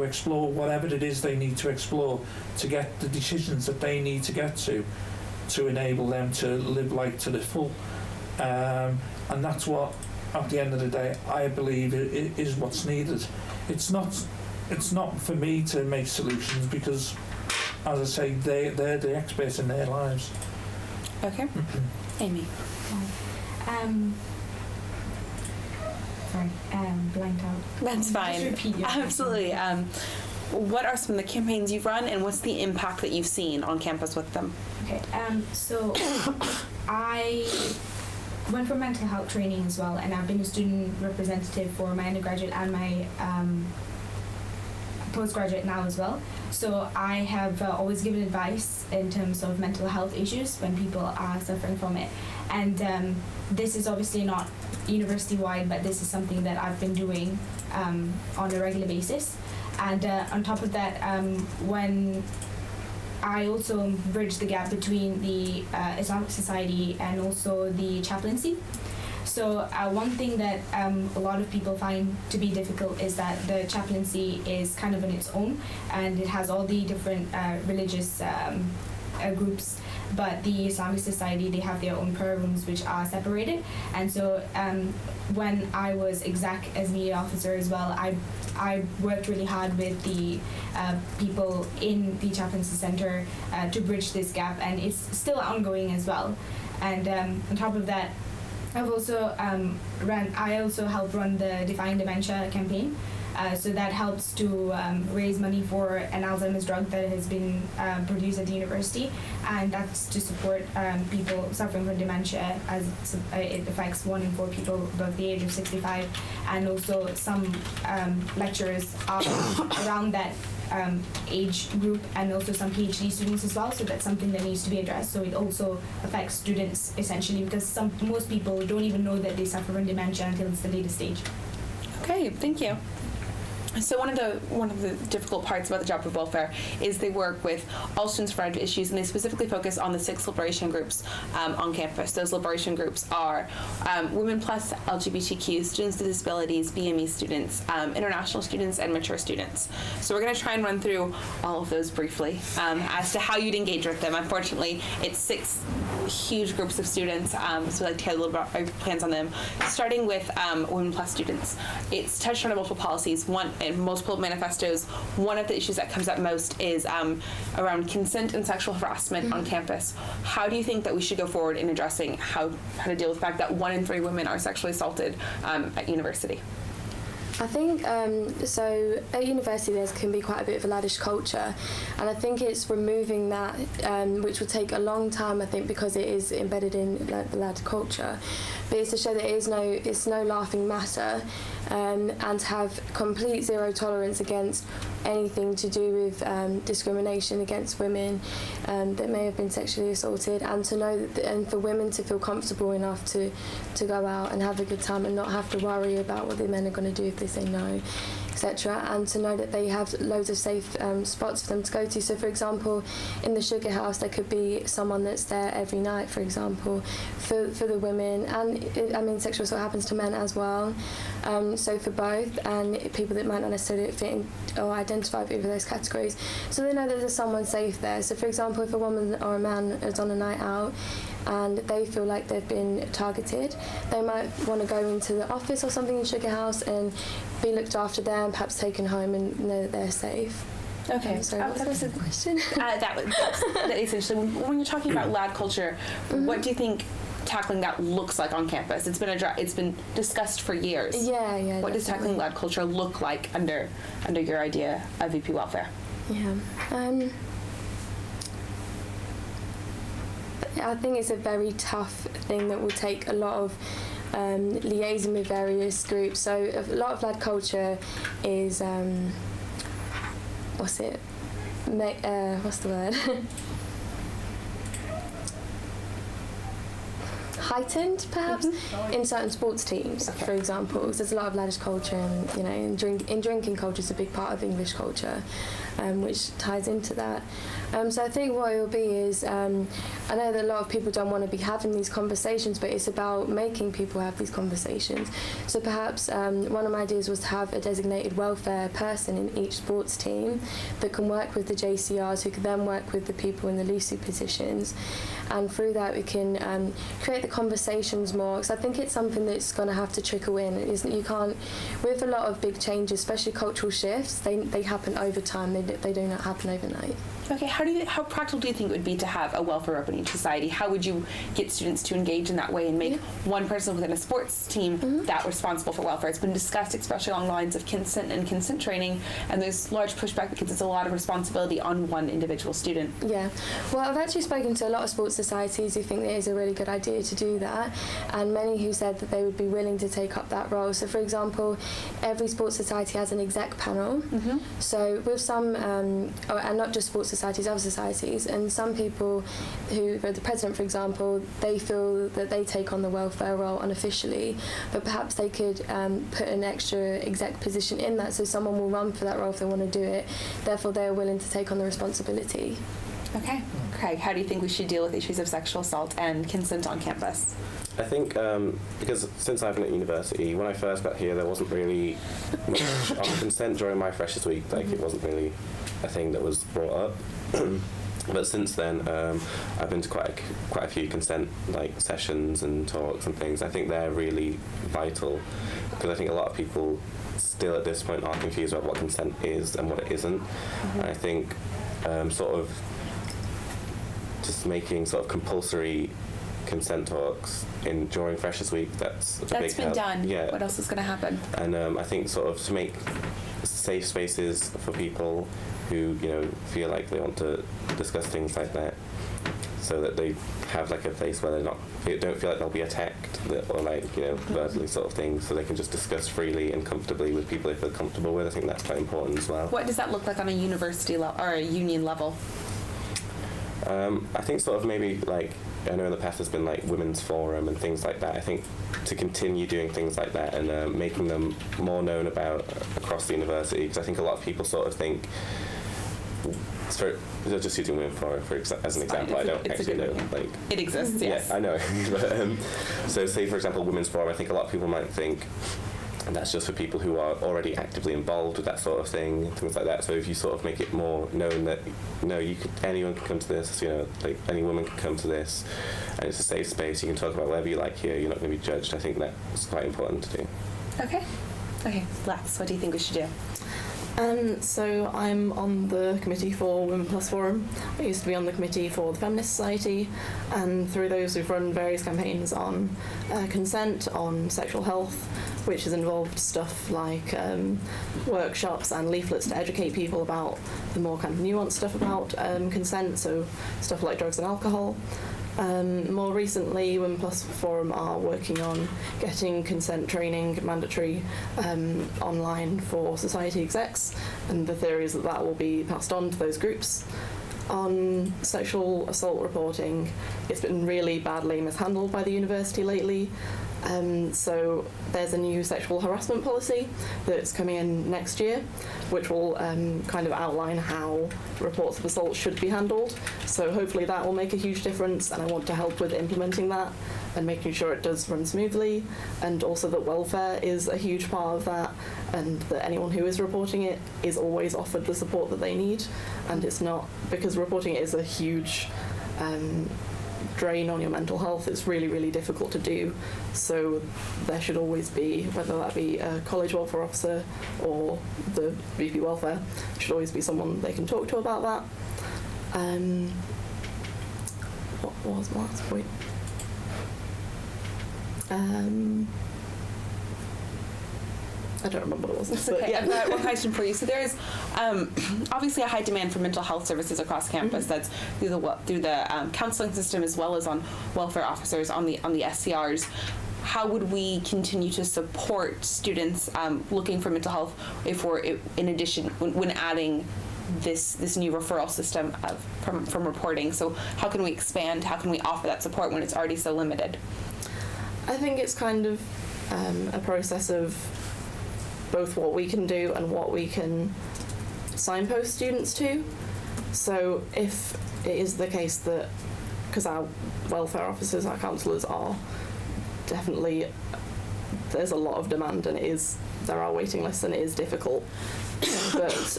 explore whatever it is they need to explore, to get the decisions that they need to get to enable them to live life to the full. And that's what, at the end of the day, I believe is what's needed. It's not for me to make solutions, because, as I say, they're the experts in their lives. Okay. Amy. Blanked out. That's fine. Just repeat your Absolutely. What are some of the campaigns you've run, and what's the impact that you've seen on campus with them? Okay. So I went for mental health training as well, and I've been a student representative for my undergraduate and my postgraduate now as well. So I have always given advice in terms of mental health issues when people are suffering from it. And this is obviously not university-wide, but this is something that I've been doing on a regular basis. And on top of that, when I also bridge the gap between the Islamic Society and also the chaplaincy. So one thing that a lot of people find to be difficult is that the chaplaincy is kind of on its own, and it has all the different religious groups, but the Islamic Society, they have their own prayer rooms which are separated. And so when I was exec as media officer as well, I worked really hard with the people in the chaplaincy center to bridge this gap, and it's still ongoing as well. And on top of that, I also helped run the Defying Dementia campaign. So that helps to raise money for an Alzheimer's drug that has been produced at the university, and that's to support people suffering from dementia, as it affects 1 in 4 people above the age of 65, and also some lecturers are around that age group, and also some PhD students as well. So that's something that needs to be addressed. So it also affects students essentially, because most people don't even know that they suffer from dementia until it's the later stage. Okay, thank you. So one of the difficult parts about the job of welfare is they work with all students with a variety of issues, and they specifically focus on the 6 liberation groups on campus. Those liberation groups are women plus LGBTQ, students with disabilities, BME students, international students, and mature students. So we're going to try and run through all of those briefly as to how you'd engage with them. Unfortunately, it's 6 huge groups of students, so I'd like to get a little bit of plans on them. Starting with women plus students, it's touched on multiple policies. In multiple manifestos, one of the issues that comes up most is around consent and sexual harassment on campus. How do you think that we should go forward in addressing how to deal with the fact that 1 in 3 women are sexually assaulted at university? I think, so at university there can be quite a bit of a laddish culture, and I think it's removing that, which will take a long time, I think, because it is embedded in the lad culture, but it's to show that it's no laughing matter, and to have complete zero tolerance against anything to do with discrimination against women that may have been sexually assaulted, and to know that, and for women to feel comfortable enough to go out and have a good time and not have to worry about what the men are going to do if they say no, etc., and to know that they have loads of safe spots for them to go to. So for example, in the Sugar House there could be someone that's there every night, for example, for the women, and sexual assault happens to men as well, so for both, and people that might not necessarily fit in or identify with those categories, so they know that there's someone safe there. So for example, if a woman or a man is on a night out and they feel like they've been targeted, they might want to go into the office or something in Sugar House and be looked after there and perhaps taken home and know that they're safe. Okay, so that was a question. That essentially, when you're talking about lad culture, what do you think tackling that looks like on campus? It's been discussed for years. Yeah. What does tackling lad culture look like under your idea of VP welfare? Yeah. I think it's a very tough thing that will take a lot of liaison with various groups. So a lot of lad culture is what's the word? Heightened, perhaps, in certain sports teams, for example. So there's a lot of laddish culture, and drinking culture is a big part of English culture, which ties into that. So I think what it will be is, I know that a lot of people don't want to be having these conversations, but it's about making people have these conversations. So perhaps one of my ideas was to have a designated welfare person in each sports team that can work with the JCRs, who can then work with the people in the LUSU positions, and through that we can create the conversations more, because I think it's something that's going to have to trickle in. You can't, with a lot of big changes, especially cultural shifts, they happen over time. They do not happen overnight. Okay, how practical do you think it would be to have a welfare rep in each society? How would you get students to engage in that way and make one person within a sports team that responsible for welfare? It's been discussed, especially along the lines of consent and consent training, and there's large pushback because it's a lot of responsibility on one individual student. Yeah, well, I've actually spoken to a lot of sports societies who think that it is a really good idea to do that, and many who said that they would be willing to take up that role. So for example, every sports society has an exec panel, so with some, and not just sports societies, other societies, and some people who, the president for example, they feel that they take on the welfare role unofficially, but perhaps they could put an extra exec position in that, so someone will run for that role if they want to do it, therefore they're willing to take on the responsibility. Okay. Craig, how do you think we should deal with issues of sexual assault and consent on campus? I think because since I've been at university, when I first got here, there wasn't really much on consent during my freshers week. Like it wasn't really a thing that was brought up. But since then, I've been to quite a few consent sessions and talks and things. I think they're really vital, because I think a lot of people still at this point are confused about what consent is and what it isn't. And I think sort of just making sort of compulsory consent talks during Freshers Week, that's a big help. That's been done. Yeah. What else is going to happen? And I think sort of to make safe spaces for people who feel like they want to discuss things like that, so that they have a place where they don't feel like they'll be attacked or verbally sort of things, so they can just discuss freely and comfortably with people they feel comfortable with. I think that's quite important as well. What does that look like on a university level or a union level? I think sort of maybe I know in the past there's been like women's forum and things like that. I think to continue doing things like that and making them more known about across the university, because I think a lot of people sort of think, just using women forum as an example, I don't actually know. Like, it exists, yes. Yeah, I know. But, so say, for example, women's forum, I think a lot of people might think, and that's just for people who are already actively involved with that sort of thing, things like that. So if you sort of make it more known that, anyone can come to this, like any woman can come to this, and it's a safe space, you can talk about whatever you like here, you're not going to be judged. I think that's quite important to do. Okay, Lex, what do you think we should do? So I'm on the committee for Women Plus Forum. I used to be on the committee for the Feminist Society, and through those we've run various campaigns on consent, on sexual health, which has involved stuff like workshops and leaflets to educate people about the more kind of nuanced stuff about consent, so stuff like drugs and alcohol. More recently, Women Plus Forum are working on getting consent training mandatory online for society execs, and the theory is that will be passed on to those groups. On sexual assault reporting, it's been really badly mishandled by the university lately. So there's a new sexual harassment policy that's coming in next year, which will kind of outline how reports of assault should be handled. So hopefully that will make a huge difference, and I want to help with implementing that and making sure it does run smoothly, and also that welfare is a huge part of that, and that anyone who is reporting it is always offered the support that they need, and it's not, because reporting it is a huge drain on your mental health. It's really, really difficult to do. So there should always be, whether that be a college welfare officer or the VP welfare, should always be someone they can talk to about that. What was my last point? I don't remember what it was. Okay, But yeah. I've got one question for you. So there is obviously a high demand for mental health services across campus. That's through the counselling system, as well as on welfare officers on the SCRs. How would we continue to support students looking for mental health if we're in addition when adding this new referral system from reporting? So how can we expand? How can we offer that support when it's already so limited? I think it's kind of a process of both what we can do and what we can signpost students to. So if it is the case that, because our welfare officers, our counsellors are definitely, there's a lot of demand, and there are waiting lists, and it is difficult. But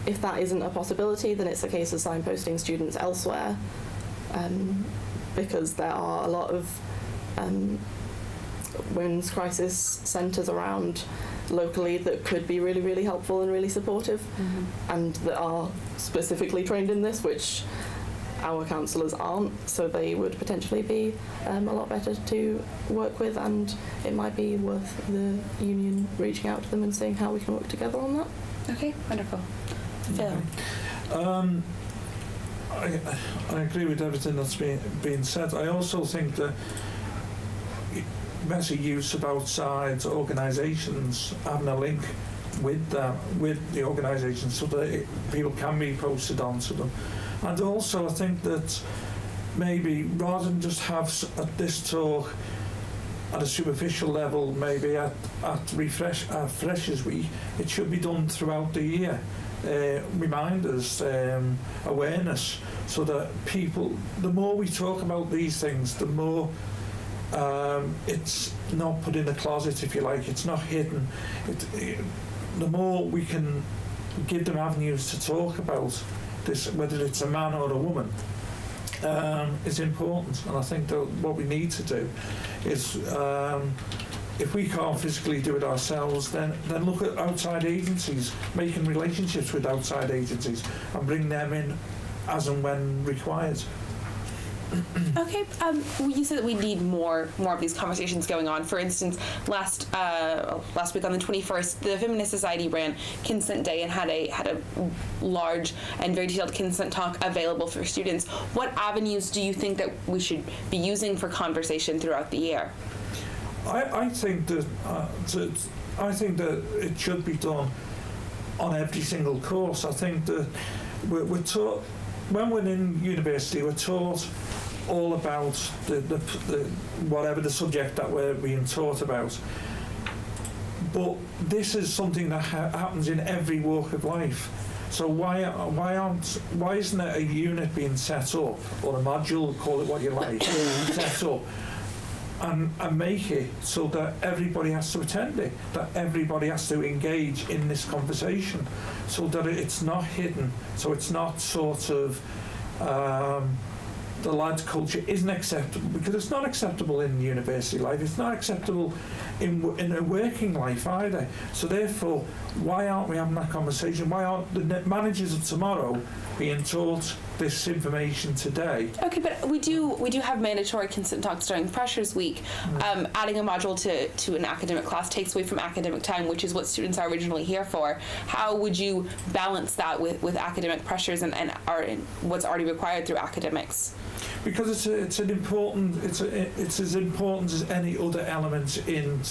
if that isn't a possibility, then it's a case of signposting students elsewhere, because there are a lot of women's crisis centres around locally that could be really, really helpful and really supportive, and that are specifically trained in this, which our counsellors aren't, so they would potentially be a lot better to work with, and it might be worth the union reaching out to them and seeing how we can work together on that. Okay, wonderful. Phil. I agree with everything that's been said. I also think that better use of outside organisations, having a link with the organisations, so that people can be posted onto them. And also I think that maybe rather than just have this talk at a superficial level, maybe at Freshers Week, it should be done throughout the year. Reminders, awareness, so that people, the more we talk about these things, the more it's not put in a closet, if you like, it's not hidden. The more we can give them avenues to talk about this, whether it's a man or a woman, is important. And I think that what we need to do is, if we can't physically do it ourselves, then look at outside agencies, making relationships with outside agencies, and bring them in as and when required. Okay, you said that we need more of these conversations going on. For instance, last week on the 21st, the Feminist Society ran Consent Day and had a large and very detailed consent talk available for students. What avenues do you think that we should be using for conversation throughout the year? I think that it should be done on every single course. I think that we're taught when we're in university, we're taught all about the whatever the subject that we're being taught about. But this is something that happens in every walk of life. So why isn't it a unit being set up, or a module, call it what you like, set up, and make it so that everybody has to attend it, that everybody has to engage in this conversation, so that it's not hidden, so it's not sort of the lads culture isn't acceptable, because it's not acceptable in university life, it's not acceptable in a working life either. So therefore, why aren't we having that conversation? Why aren't the managers of tomorrow being taught this information today? Okay, but we do have mandatory consent talks during Pressures Week. Adding a module to an academic class takes away from academic time, which is what students are originally here for. How would you balance that with academic pressures and what's already required through academics? Because it's as important as any other element in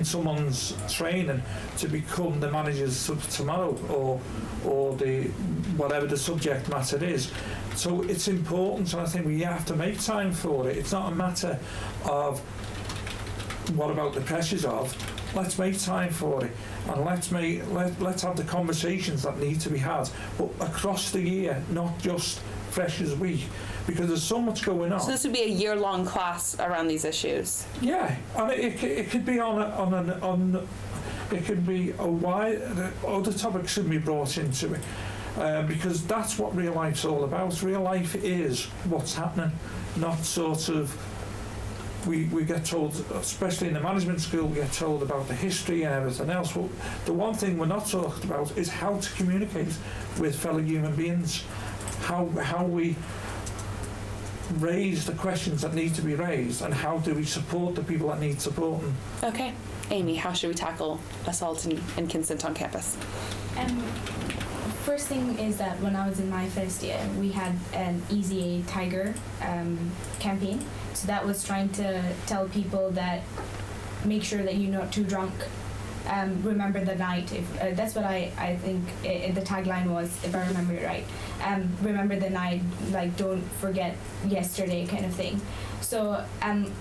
someone's training to become the managers of tomorrow, or the whatever the subject matter is. So it's important, and I think we have to make time for it. It's not a matter of what about the pressures of. Let's make time for it, and let's have the conversations that need to be had, but across the year, not just Freshers Week, because there's so much going on. So this would be a year-long class around these issues. Yeah, and it could be it could be a wide. Other topics should be brought into it, because that's what real life's all about. Real life is what's happening, not sort of. We get told, especially in the management school, we get told about the history and everything else. But the one thing we're not talked about is how to communicate with fellow human beings, how we raise the questions that need to be raised, and how do we support the people that need supporting. Okay. Amy, how should we tackle assault and consent on campus? First thing is that when I was in my first year, we had an Easy A Tiger campaign. So that was trying to tell people that make sure that you're not too drunk. Remember the night. That's what I think the tagline was, if I remember it right. Remember the night, like don't forget yesterday, kind of thing. So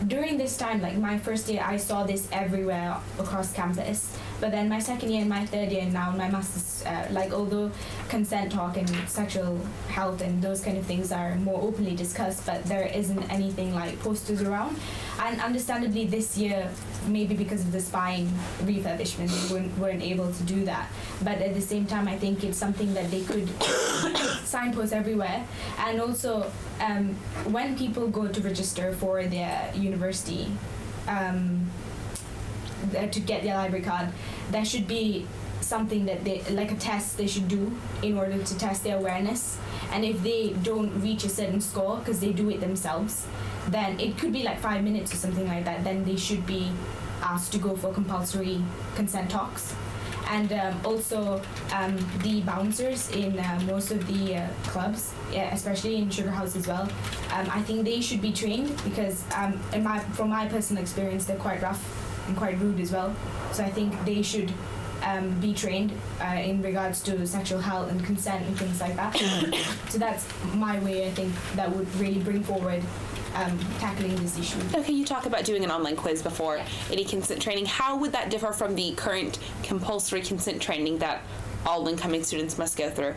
during this time, like my first year, I saw this everywhere across campus. But then my second year and my third year now, my master's, although consent talk and sexual health and those kind of things are more openly discussed, but there isn't anything like posters around. And understandably this year, maybe because of the spying refurbishment, they weren't able to do that. But at the same time, I think it's something that they could signpost everywhere. And also, when people go to register for their university, to get their library card, there should be something that they, like a test they should do in order to test their awareness. And if they don't reach a certain score, because they do it themselves, then it could be like 5 minutes or something like that, then they should be asked to go for compulsory consent talks. And also the bouncers in most of the clubs, especially in Sugar House as well, I think they should be trained, because from my personal experience, they're quite rough and quite rude as well. So I think they should be trained in regards to sexual health and consent and things like that. So that's my way, I think, that would really bring forward tackling this issue. Okay, you talk about doing an online quiz before any consent training. How would that differ from the current compulsory consent training that all incoming students must go through?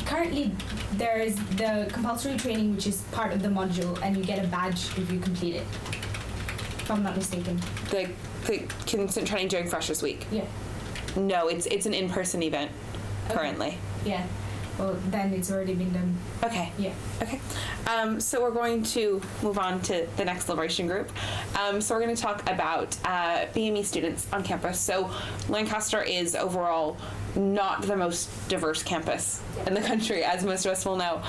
Currently, there is the compulsory training, which is part of the module, and you get a badge if you complete it, if I'm not mistaken. The consent training during Freshers Week? Yeah. No, it's an in-person event currently. Yeah. Well, then it's already been done. Okay. Yeah. Okay. So we're going to move on to the next deliberation group. So we're going to talk about BME students on campus. So Lancaster is overall not the most diverse campus in the country, as most of us will know.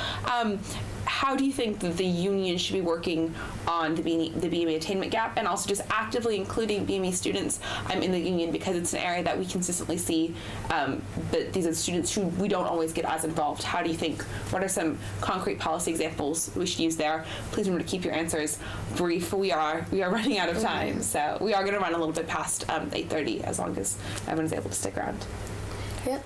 How do you think that the union should be working on the BME attainment gap, and also just actively including BME students in the union, because it's an area that we consistently see that these are students who we don't always get as involved? How do you think, what are some concrete policy examples we should use there? Please remember to keep your answers brief. We are running out of time, so we are going to run a little bit past 8:30, as long as everyone's able to stick around. Yep.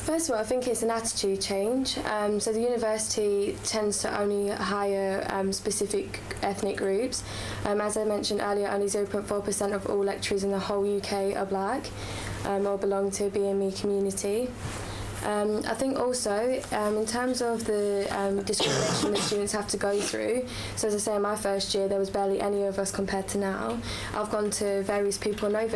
First of all, I think it's an attitude change. So the university tends to only hire specific ethnic groups. As I mentioned earlier, only 0.4% of all lecturers in the whole UK are black or belong to a BME community. I think also, in terms of the discrimination that students have to go through, so as I say, in my first year, there was barely any of us compared to now. I've gone to various people that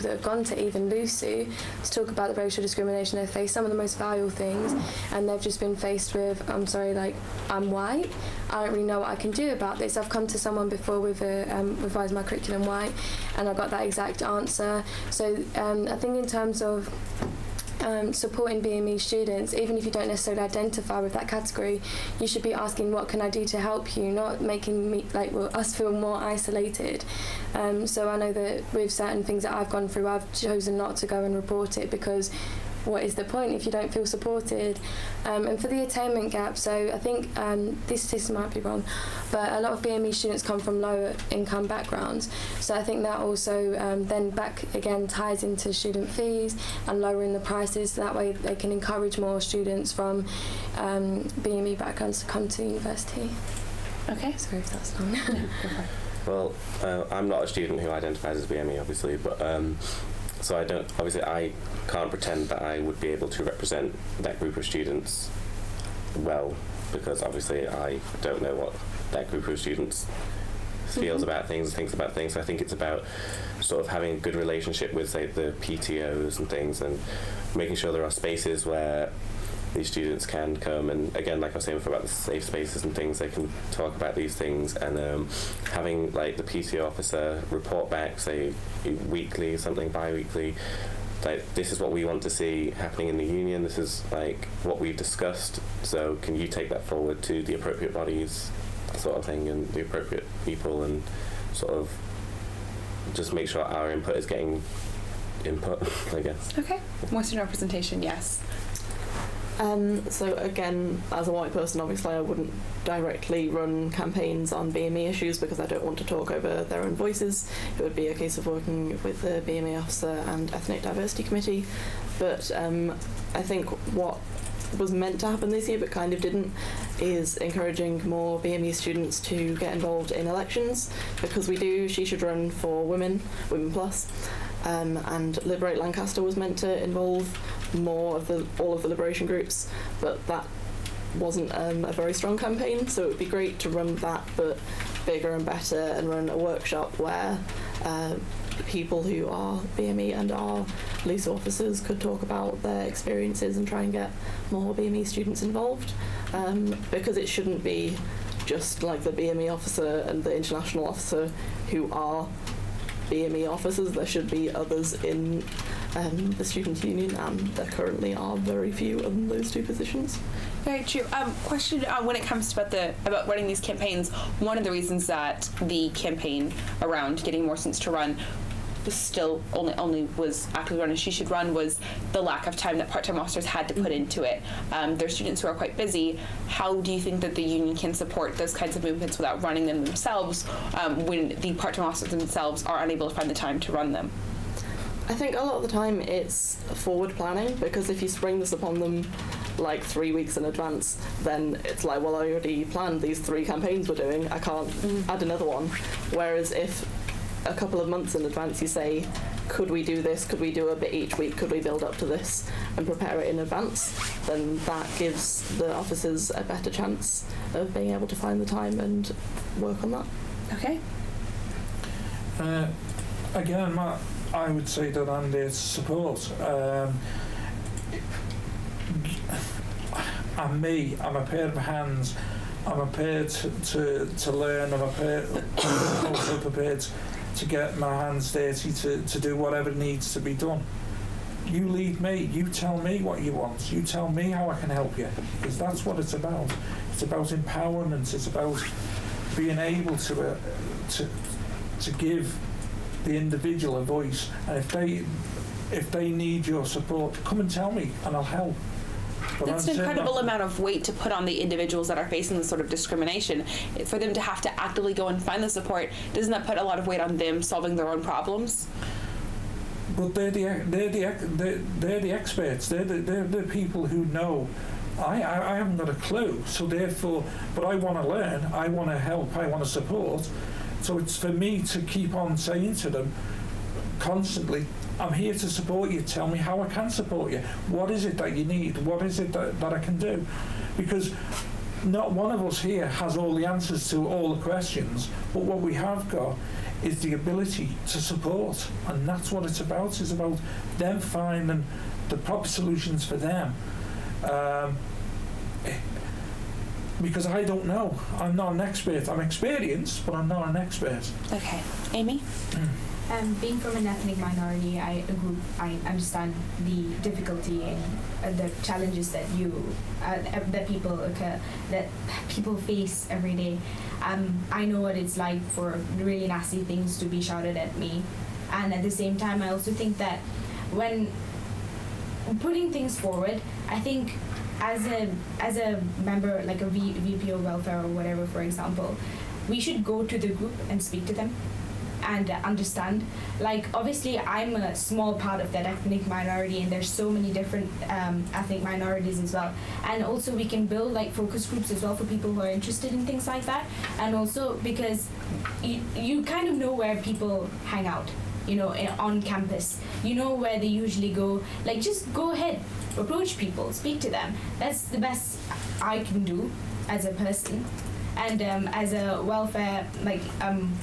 have gone to even LUSU to talk about the racial discrimination they face, some of the most vile things, and they've just been faced with, I'm sorry, like, I'm white, I don't really know what I can do about this. I've come to someone before with revise my curriculum white, and I got that exact answer. So I think in terms of supporting BME students, even if you don't necessarily identify with that category, you should be asking, what can I do to help you, not making us feel more isolated. So I know that with certain things that I've gone through, I've chosen not to go and report it, because what is the point if you don't feel supported? And for the attainment gap, so I think this might be wrong, but a lot of BME students come from lower income backgrounds, so I think that also then back again ties into student fees and lowering the prices, so that way they can encourage more students from BME backgrounds to come to university. Okay. Sorry if that's long. Well, I'm not a student who identifies as BME, obviously, but so I can't pretend that I would be able to represent that group of students well, because obviously I don't know what that group of students feels about things, thinks about things. So I think it's about sort of having a good relationship with, say, the PTOs and things, and making sure there are spaces where these students can come, and again, like I was saying before about the safe spaces and things, they can talk about these things, and having like the PTO officer report back, say weekly, something bi-weekly, like, this is what we want to see happening in the union, this is like what we've discussed, so can you take that forward to the appropriate bodies, sort of thing, and the appropriate people, and sort of just make sure our input is getting input, I guess. Okay. More student representation, yes. So again, as a white person, obviously I wouldn't directly run campaigns on BME issues because I don't want to talk over their own voices. It would be a case of working with the BME officer and Ethnic Diversity Committee. But I think what was meant to happen this year but kind of didn't is encouraging more BME students to get involved in elections, because we do She Should Run for Women Plus, and Liberate Lancaster was meant to involve more of all of the liberation groups, but that wasn't a very strong campaign, so it would be great to run that but bigger and better, and run a workshop where people who are BME and are LUSU officers could talk about their experiences and try and get more BME students involved, because it shouldn't be just like the BME officer and the international officer who are BME officers. There should be others in the student union, and there currently are very few of those two positions. Very true. Question when it comes to about running these campaigns. One of the reasons that the campaign around getting more students to run was still only was actively run as She Should Run was the lack of time that part-time officers had to put into it. There are students who are quite busy. How do you think that the union can support those kinds of movements without running them themselves when the part-time officers themselves are unable to find the time to run them? I think a lot of the time it's forward planning, because if you spring this upon them like 3 weeks in advance, then it's like, well, I already planned these 3 campaigns we're doing, I can't add another one. Whereas if a couple of months in advance you say, could we do this, could we do a bit each week, could we build up to this and prepare it in advance, then that gives the officers a better chance of being able to find the time and work on that. Okay. Again, I would say that I'm there to support. I'm a pair of hands. I'm prepared to learn. I'm also prepared to get my hands dirty to do whatever needs to be done. You lead me. You tell me what you want. You tell me how I can help you, because that's what it's about. It's about empowerment. It's about being able to give the individual a voice. And if they need your support, come and tell me, and I'll help. But that's an incredible amount of weight to put on the individuals that are facing this sort of discrimination. For them to have to actively go and find the support, doesn't that put a lot of weight on them solving their own problems? but they're the experts. They're the people who know. I haven't got a clue, so therefore, but I want to learn, I want to help, I want to support. So it's for me to keep on saying to them constantly, I'm here to support you, tell me how I can support you. What is it that you need? What is it that I can do? Because not one of us here has all the answers to all the questions, but what we have got is the ability to support, and that's what it's about. It's about them finding the proper solutions for them. Because I don't know. I'm not an expert. I'm experienced, but I'm not an expert. Okay. Amy? Being from an ethnic minority, I understand the difficulty and the challenges that people face every day. I know what it's like for really nasty things to be shouted at me, and at the same time, I also think that when putting things forward, I think as a member, like a VPO welfare or whatever, for example, we should go to the group and speak to them and understand. Like, obviously I'm a small part of that ethnic minority, and there's so many different ethnic minorities as well, and also we can build like focus groups as well for people who are interested in things like that. And also because you kind of know where people hang out, you know, on campus, you know where they usually go. Like, just go ahead, approach people, speak to them. That's the best I can do as a person. And as a welfare, like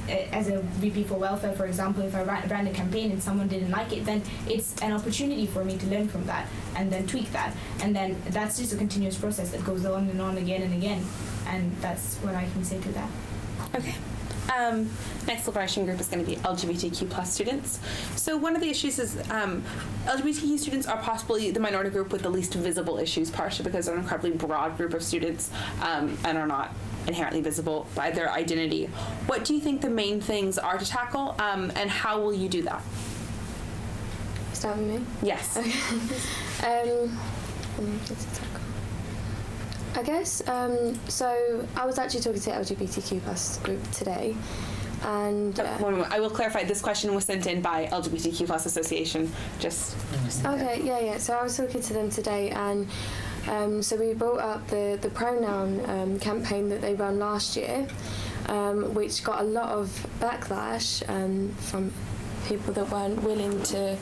as a VP for welfare, for example, if I ran a campaign and someone didn't like it, then it's an opportunity for me to learn from that and then tweak that. And then that's just a continuous process that goes on and on again and again. And that's what I can say to that. Okay. Next liberation group is going to be LGBTQ plus students. So one of the issues is LGBTQ students are possibly the minority group with the least visible issues, partially because they're an incredibly broad group of students and are not inherently visible by their identity. What do you think the main things are to tackle, and how will you do that? Start with me? Yes. Okay. I guess, so I was actually talking to the LGBTQ plus group today, and... One moment. I will clarify, this question was sent in by LGBTQ plus Association, just Okay, yeah, so I was talking to them today, and so we brought up the pronoun campaign that they ran last year, which got a lot of backlash from people that weren't willing to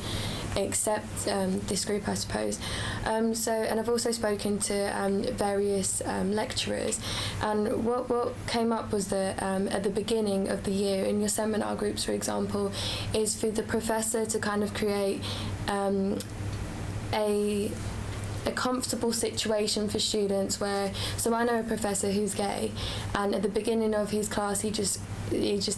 accept this group, I suppose. And I've also spoken to various lecturers, and what came up was that at the beginning of the year, in your seminar groups, for example, is for the professor to kind of create a comfortable situation for students where, so I know a professor who's gay, and at the beginning of his class he just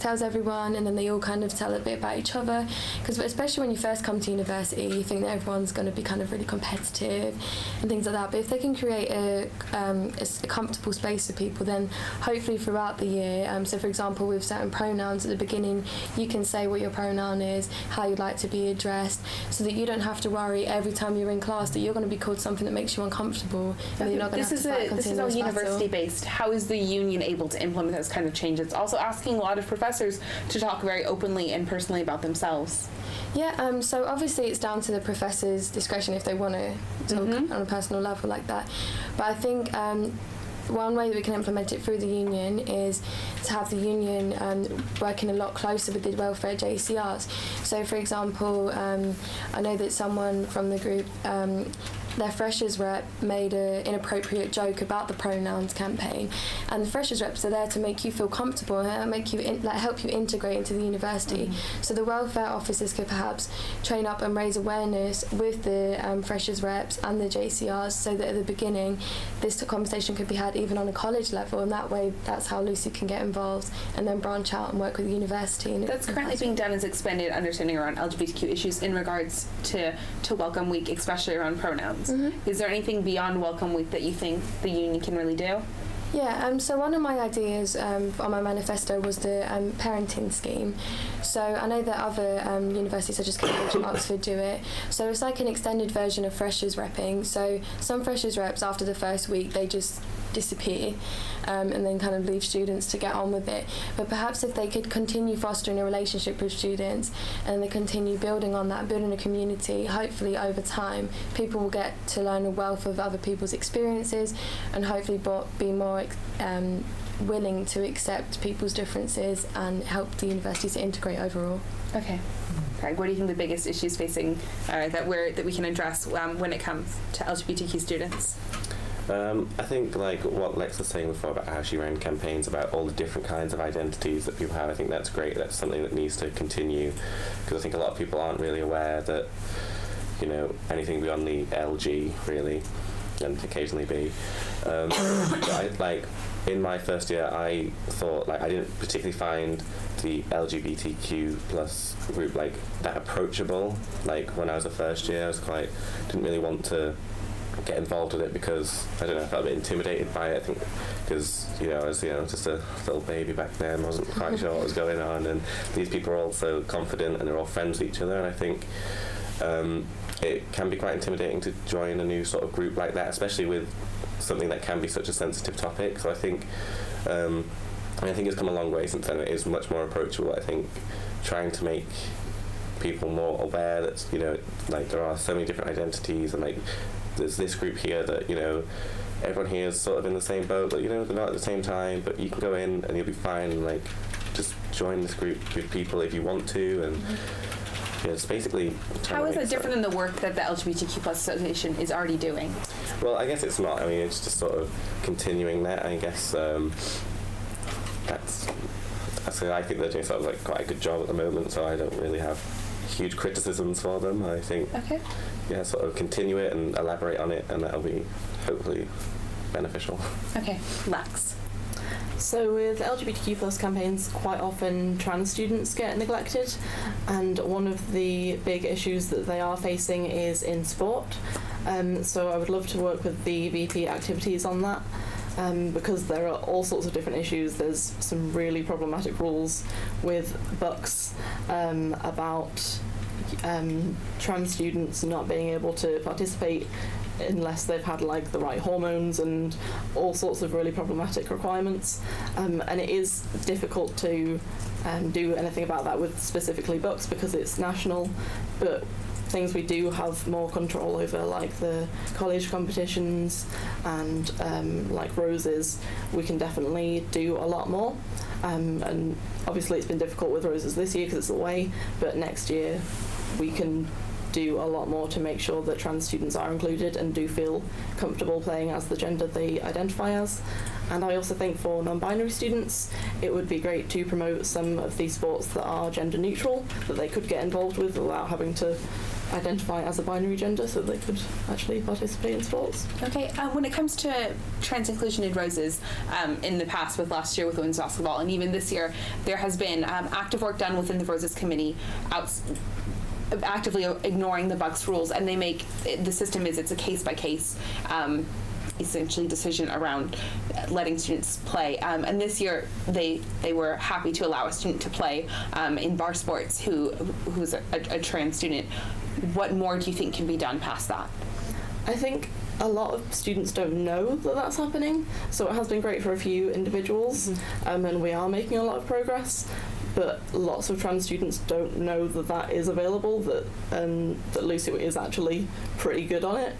tells everyone, and then they all kind of tell a bit about each other, because especially when you first come to university you think that everyone's going to be kind of really competitive and things like that, but if they can create a comfortable space for people, then hopefully throughout the year, so for example with certain pronouns at the beginning you can say what your pronoun is, how you'd like to be addressed, so that you don't have to worry every time you're in class that you're going to be called something that makes you uncomfortable, and you're not going to have to fight a continuous battle. This is all university based. How is the union able to implement those kind of changes? Also asking a lot of professors to talk very openly and personally about themselves. Yeah, so obviously it's down to the professor's discretion if they want to talk on a personal level like that, but I think one way that we can implement it through the union is to have the union working a lot closer with the welfare JCRs. So for example, I know that someone from the group, their freshers rep made an inappropriate joke about the pronouns campaign, and the freshers reps are there to make you feel comfortable and make you help you integrate into the university. So the welfare officers could perhaps train up and raise awareness with the freshers reps and the JCRs, so that at the beginning this conversation could be had even on a college level, and that way that's how Lucy can get involved and then branch out and work with the university. And that's currently being done as expanded understanding around LGBTQ issues in regards to Welcome Week, especially around pronouns. Is there anything beyond Welcome Week that you think the union can really do? Yeah, so one of my ideas on my manifesto was the parenting scheme. So I know that other universities such as Cambridge and Oxford do it. So it's like an extended version of freshers repping. So some freshers reps after the first week, they just disappear and then kind of leave students to get on with it. But perhaps if they could continue fostering a relationship with students and they continue building on that, building a community, hopefully over time people will get to learn a wealth of other people's experiences and hopefully be more willing to accept people's differences and help the university to integrate overall. Okay. Craig, what do you think the biggest issues facing that we can address when it comes to LGBTQ students? I think like what Lex was saying before about how she ran campaigns about all the different kinds of identities that people have, I think that's great. That's something that needs to continue, because I think a lot of people aren't really aware that, you know, anything beyond the LG really, and occasionally B. In my first year, I thought I didn't particularly find the LGBTQ plus group that approachable. When I was a first year, I didn't really want to get involved with it because I don't know, I felt a bit intimidated by it. I think because I was just a little baby back then. I wasn't quite sure what was going on, and these people are all so confident and they're all friends with each other. And I think it can be quite intimidating to join a new sort of group like that, especially with something that can be such a sensitive topic. So I think it's come a long way since then. It is much more approachable. I think trying to make people more aware that there are so many different identities, and there's this group here that everyone here is sort of in the same boat, but they're not at the same time, but you can go in and you'll be fine, and just join this group with people if you want to. And it's basically... How is it different than the work that the LGBTQ plus association is already doing? Well, I guess it's not. I mean, it's just sort of continuing that. I guess I think they're doing sort of quite a good job at the moment, so I don't really have huge criticisms for them. I think, sort of continue it and elaborate on it, and that'll be hopefully beneficial. Okay, Lex. So with LGBTQ plus campaigns, quite often trans students get neglected, and one of the big issues that they are facing is in sport. So I would love to work with the VP activities on that, because there are all sorts of different issues. There's some really problematic rules with BUCS about trans students not being able to participate unless they've had the right hormones, and all sorts of really problematic requirements, and it is difficult to do anything about that with specifically BUCS because it's national, but things we do have more control over, the college competitions and Roses, we can definitely do a lot more, and obviously it's been difficult with Roses this year because it's away, but next year we can do a lot more to make sure that trans students are included and do feel comfortable playing as the gender they identify as. And I also think for non-binary students it would be great to promote some of these sports that are gender neutral, that they could get involved with without having to identify as a binary gender, so they could actually participate in sports. Okay, when it comes to trans inclusion in Roses, in the past with last year with women's basketball, and even this year, there has been active work done within the Roses committee actively ignoring the BUCS rules, and the system is it's a case-by-case essentially decision around letting students play, and this year they were happy to allow a student to play in bar sports who's a trans student. What more do you think can be done past that? I think a lot of students don't know that that's happening, so it has been great for a few individuals, and we are making a lot of progress, but lots of trans students don't know that that is available, that Lucy is actually pretty good on it.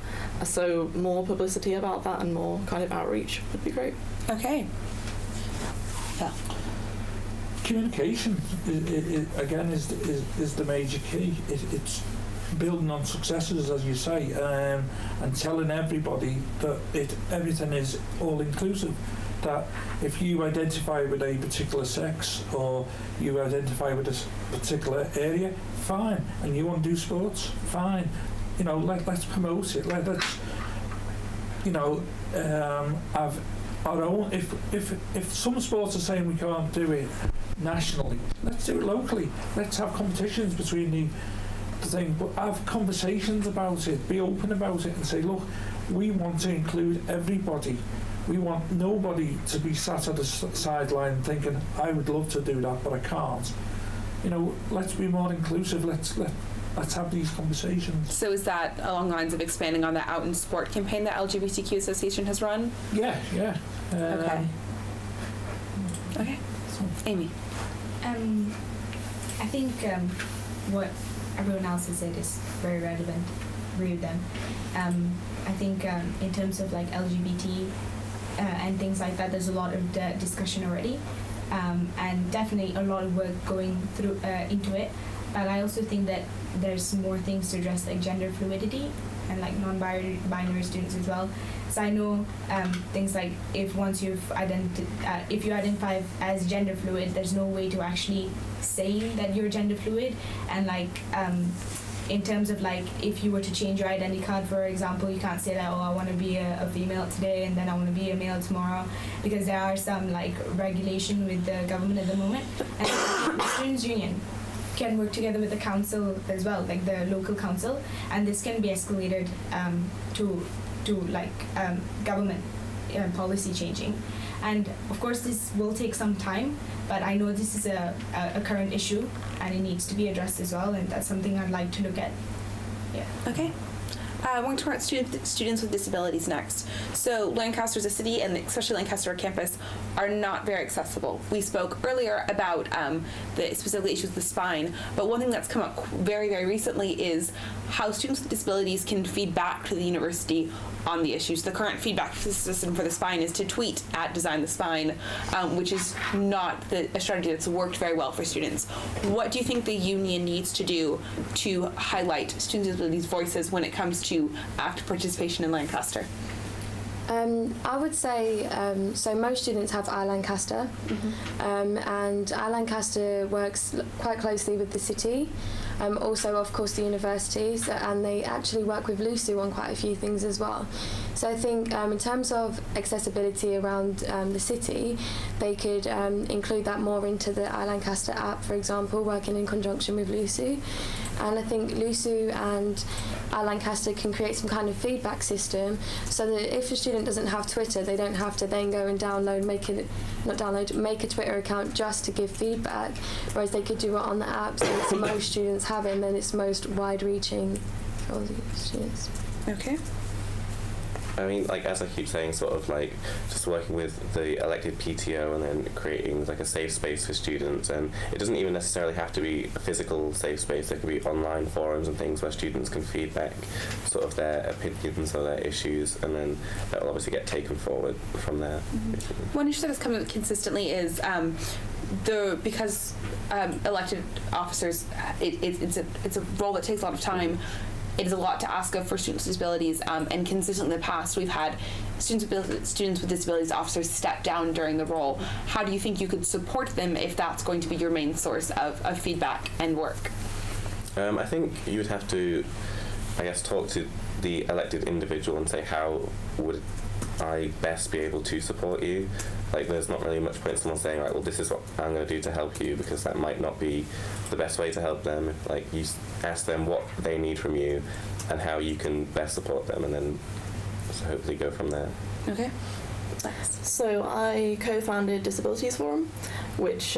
So more publicity about that and more kind of outreach would be great. Okay. Yeah. Communication, again, is the major key. It's building on successes, as you say, and telling everybody that everything is all-inclusive. That if you identify with a particular sex or you identify with a particular area, fine, and you want to do sports, fine. Let's promote it. Let's have our own. If some sports are saying we can't do it nationally, let's do it locally. Let's have competitions between the thing, but have conversations about it. Be open about it and say, look, we want to include everybody. We want nobody to be sat at the sideline thinking, I would love to do that, but I can't. Let's be more inclusive. let's have these conversations. So is that along the lines of expanding on that Out in Sport campaign that LGBTQ Association has run? Yeah. Okay. Okay. Amy. I think what everyone else has said is very relevant. Agree with them. I think in terms of like LGBT and things like that, there's a lot of discussion already, and definitely a lot of work going through into it. But I also think that there's more things to address, like gender fluidity and like non-binary students as well. So I know things like if you identify as gender fluid, there's no way to actually say that you're gender fluid, and like in terms of like if you were to change your identity card, for example, you can't say that, oh, I want to be a female today and then I want to be a male tomorrow, because there are some like regulation with the government at the moment, and the students union can work together with the council as well, like the local council, and this can be escalated to like government policy changing. And of course this will take some time, but I know this is a current issue and it needs to be addressed as well, and that's something I'd like to look at. Yeah. Okay. I want to talk about students with disabilities next. So Lancaster as a city, and especially Lancaster campus, are not very accessible. We spoke earlier about the specific issues with the spine, but one thing that's come up very, very recently is how students with disabilities can feed back to the university on the issues. The current feedback system for the spine is to tweet at Design the Spine, which is not a strategy that's worked very well for students. What do you think the union needs to do to highlight students with disabilities' voices when it comes to active participation in Lancaster? I would say, so most students have iLancaster, and iLancaster works quite closely with the city, also of course the universities, and they actually work with LUSU on quite a few things as well. So I think in terms of accessibility around the city, they could include that more into the iLancaster app, for example, working in conjunction with LUSU. And I think LUSU and iLancaster can create some kind of feedback system so that if a student doesn't have Twitter, they don't have to then go and make a Twitter account just to give feedback, whereas they could do it on the app, so it's most students have it, and then it's most wide-reaching for all the students. Okay. I mean, like, as I keep saying, sort of like just working with the elected PTO and then creating like a safe space for students, and it doesn't even necessarily have to be a physical safe space. There can be online forums and things where students can feedback sort of their opinions or their issues, and then that'll obviously get taken forward from there. One issue that has come up consistently is because elected officers, it's a role that takes a lot of time. It is a lot to ask of for students with disabilities, and consistently in the past we've had students with disabilities officers step down during the role. How do you think you could support them if that's going to be your main source of feedback and work? I think you would have to, I guess, talk to the elected individual and say, how would I best be able to support you? Like, there's not really much point in someone saying, right, well, this is what I'm going to do to help you, because that might not be the best way to help them. Like, you ask them what they need from you and how you can best support them, and then hopefully go from there. Okay. So I co-founded Disabilities Forum, which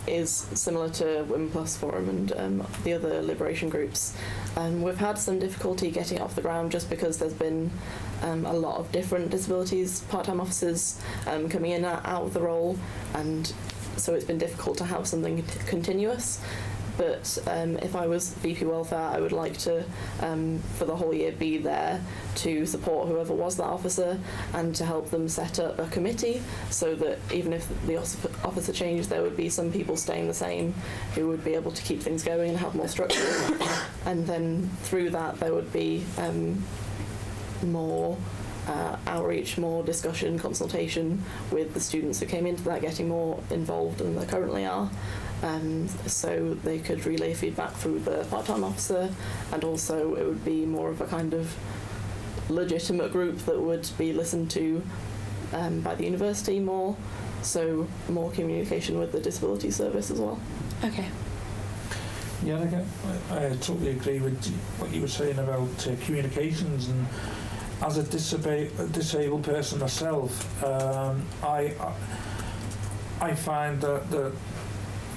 is similar to Women Plus Forum and the other liberation groups. We've had some difficulty getting it off the ground just because there's been a lot of different disabilities part-time officers coming in and out of the role, and so it's been difficult to have something continuous. But if I was VP Welfare, I would like to, for the whole year, be there to support whoever was that officer and to help them set up a committee so that even if the officer changed, there would be some people staying the same who would be able to keep things going and have more structure. And then through that, there would be more outreach, more discussion, consultation with the students who came into that, getting more involved than they currently are. So they could relay feedback through the part-time officer, and also it would be more of a kind of legitimate group that would be listened to by the university more, so more communication with the disability service as well. Okay. Yeah, I totally agree with what you were saying about communications, and as a disabled person myself, I find that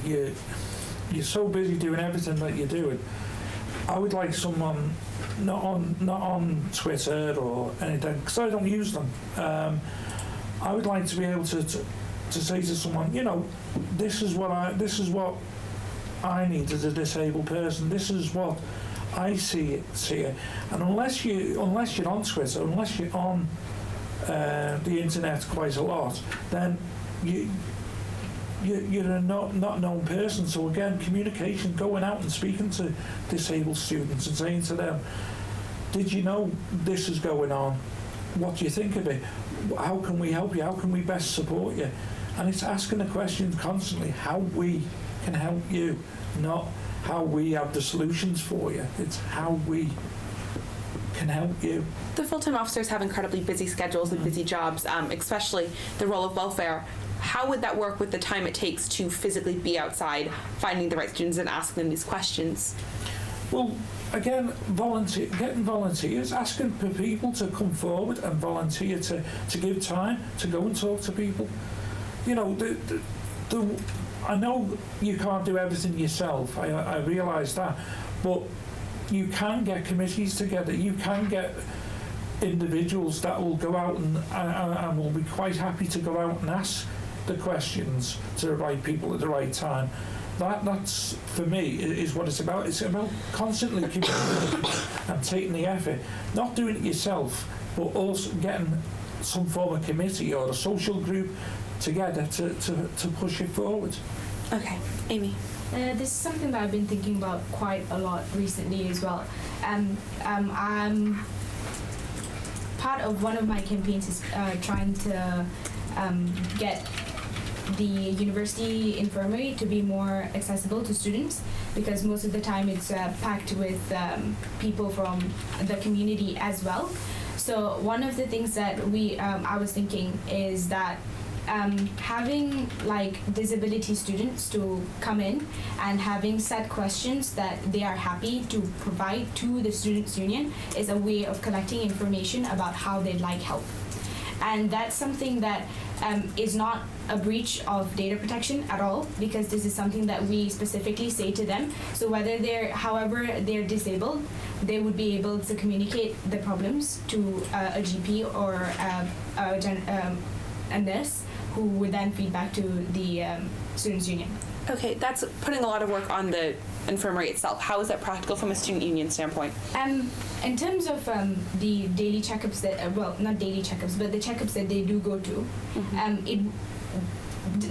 you're so busy doing everything that you're doing, I would like someone not on Twitter or anything, because I don't use them. I would like to be able to say to someone, you know, this is what I need as a disabled person. This is what I see it. And unless you're on Twitter, unless you're on the internet quite a lot, then you're a not known person. So again, communication, going out and speaking to disabled students and saying to them, did you know this is going on? What do you think of it? How can we help you? How can we best support you? And it's asking the questions constantly, how we can help you, not how we have the solutions for you. It's how we can help you. The full-time officers have incredibly busy schedules and busy jobs, especially the role of welfare. How would that work with the time it takes to physically be outside, finding the right students and asking them these questions? Well, again, getting volunteers, asking for people to come forward and volunteer to give time to go and talk to people. You know, I know you can't do everything yourself. I realise that, but you can get committees together. You can get individuals that will go out and will be quite happy to go out and ask the questions to the right people at the right time. That's for me is what it's about. It's about constantly communicating and taking the effort, not doing it yourself, but also getting some form of committee or a social group together to push it forward. Okay, Amy. This is something that I've been thinking about quite a lot recently as well. I'm part of one of my campaigns is trying to get the university infirmary to be more accessible to students, because most of the time it's packed with people from the community as well. So one of the things that I was thinking is that having like disability students to come in and having set questions that they are happy to provide to the students union is a way of collecting information about how they'd like help. And that's something that is not a breach of data protection at all, because this is something that we specifically say to them. So however they're disabled, they would be able to communicate the problems to a GP or a nurse, who would then feed back to the students union. Okay, that's putting a lot of work on the infirmary itself. How is that practical from a student union standpoint? In terms of the daily checkups that, not daily checkups, but the checkups that they do go to,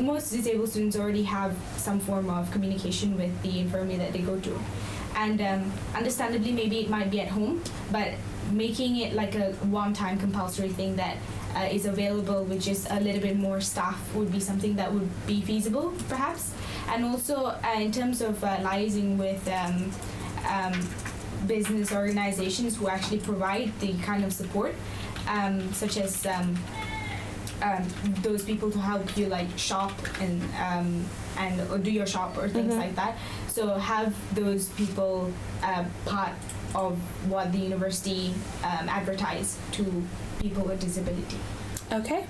most disabled students already have some form of communication with the infirmary that they go to. And understandably, maybe it might be at home, but making it like a one-time compulsory thing that is available with just a little bit more staff would be something that would be feasible, perhaps. And also in terms of liaising with business organizations who actually provide the kind of support, such as those people to help you like shop and or do your shop or things like that. So have those people part of what the university advertise to people with disability. Okay.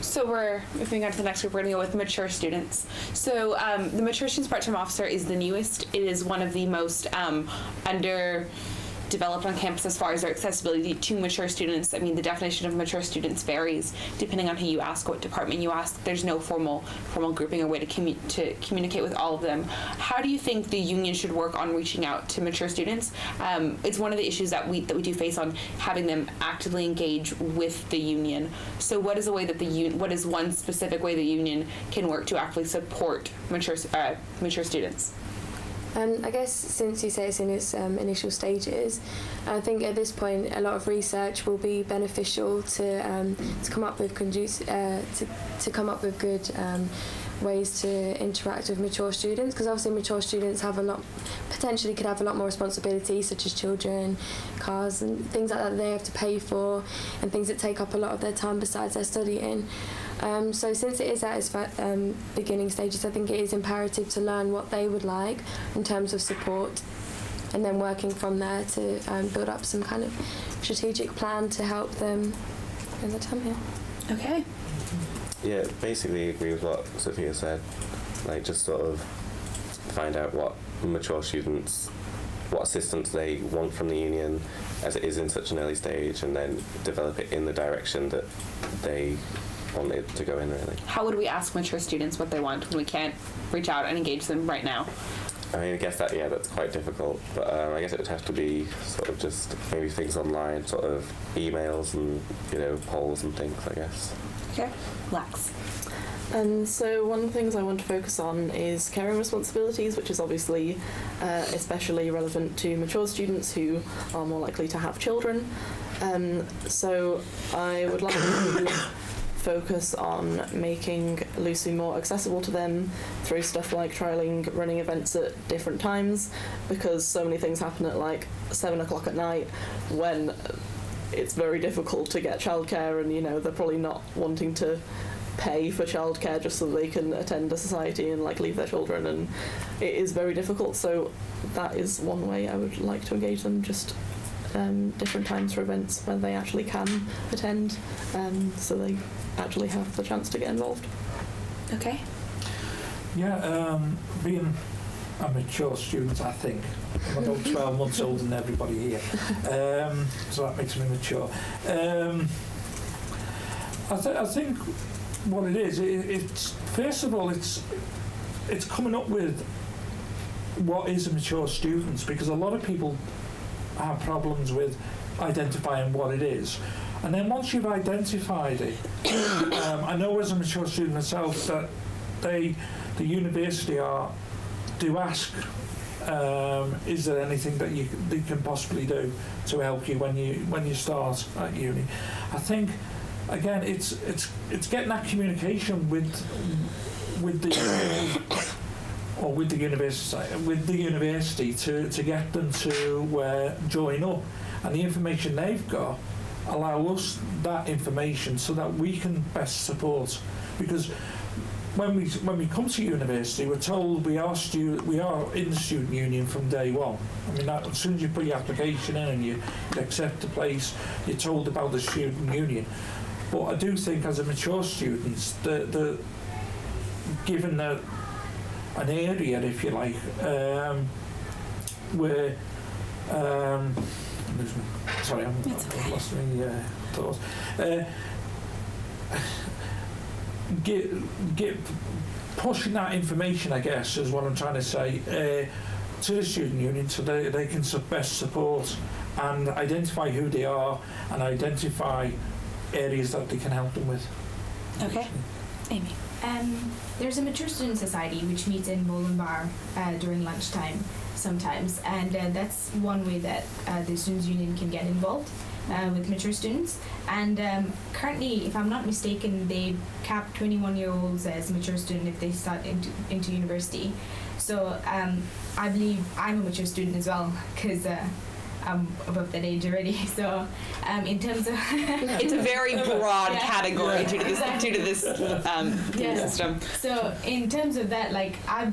So we're moving on to the next group. We're going to go with mature students. So the mature students part-time officer is the newest. It is one of the most underdeveloped on campus as far as their accessibility to mature students. I mean, the definition of mature students varies depending on who you ask, what department you ask. There's no formal grouping or way to communicate with all of them. How do you think the union should work on reaching out to mature students? It's one of the issues that we do face on having them actively engage with the union. So what is a way that what is one specific way the union can work to actively support mature students? I guess since you say it's in its initial stages, I think at this point a lot of research will be beneficial to come up with to come up with good ways to interact with mature students, because obviously mature students potentially could have a lot more responsibilities, such as children, cars and things like that they have to pay for, and things that take up a lot of their time besides their studying. So since it is at its beginning stages, I think it is imperative to learn what they would like in terms of support, and then working from there to build up some kind of strategic plan to help them in the time here. Okay. Yeah, basically agree with what Sophia said. Like, just sort of find out what mature students what assistance they want from the union as it is in such an early stage, and then develop it in the direction that they want it to go in, really. How would we ask mature students what they want when we can't reach out and engage them right now? I mean, I guess that's quite difficult, but I guess it would have to be sort of just maybe things online, sort of emails and, polls and things, I guess. Okay. Lex. So one of the things I want to focus on is caring responsibilities, which is obviously especially relevant to mature students who are more likely to have children. So I would like to focus on making LUSU more accessible to them through stuff like trialling running events at different times, because so many things happen at like 7 o'clock at night when it's very difficult to get childcare, and they're probably not wanting to pay for childcare just so they can attend a society and leave their children, and it is very difficult. So that is one way I would like to engage them, just different times for events where they actually can attend, so they actually have the chance to get involved. Okay. Yeah, being a mature student, I think. I'm about 12 months older than everybody here, so that makes me mature. I think what it is, it's first of all, it's coming up with what is a mature student, because a lot of people have problems with identifying what it is. And then once you've identified it, I know as a mature student myself that the university do ask, is there anything that they can possibly do to help you when you start at uni? I think again it's getting that communication with the university to get them to join up, and the information they've got allow us that information so that we can best support. Because when we come to university, we're told we are in the student union from day one. I mean, as soon as you put your application in and you accept the place, you're told about the student union. But I do think as a mature student, the given an area, if you like, where sorry, I've lost my thoughts. Get pushing that information, I guess, is what I'm trying to say, to the student union, so they can best support and identify who they are and identify areas that they can help them with. Okay. Amy. There's a mature student society which meets in Bowling Bar during lunchtime sometimes, and that's one way that the students' union can get involved with mature students. And currently, if I'm not mistaken, they cap 21-year-olds as mature student if they start into university. So I believe I'm a mature student as well, because I'm above that age already. So in terms of it's a very broad category due to this system. So in terms of that, I've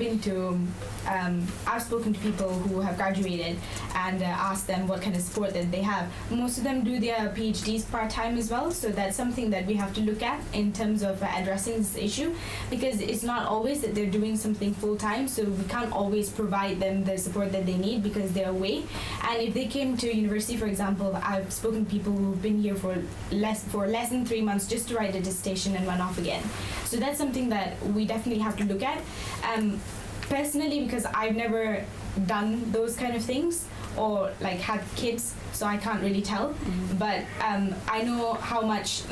spoken to people who have graduated and asked them what kind of support that they have. Most of them do their PhDs part-time as well, so that's something that we have to look at in terms of addressing this issue, because it's not always that they're doing something full-time, so we can't always provide them the support that they need because they're away. And if they came to university, for example, I've spoken to people who've been here for less than 3 months just to write a dissertation and run off again. So that's something that we definitely have to look at. Personally, because I've never done those kind of things or had kids, so I can't really tell. But I know how much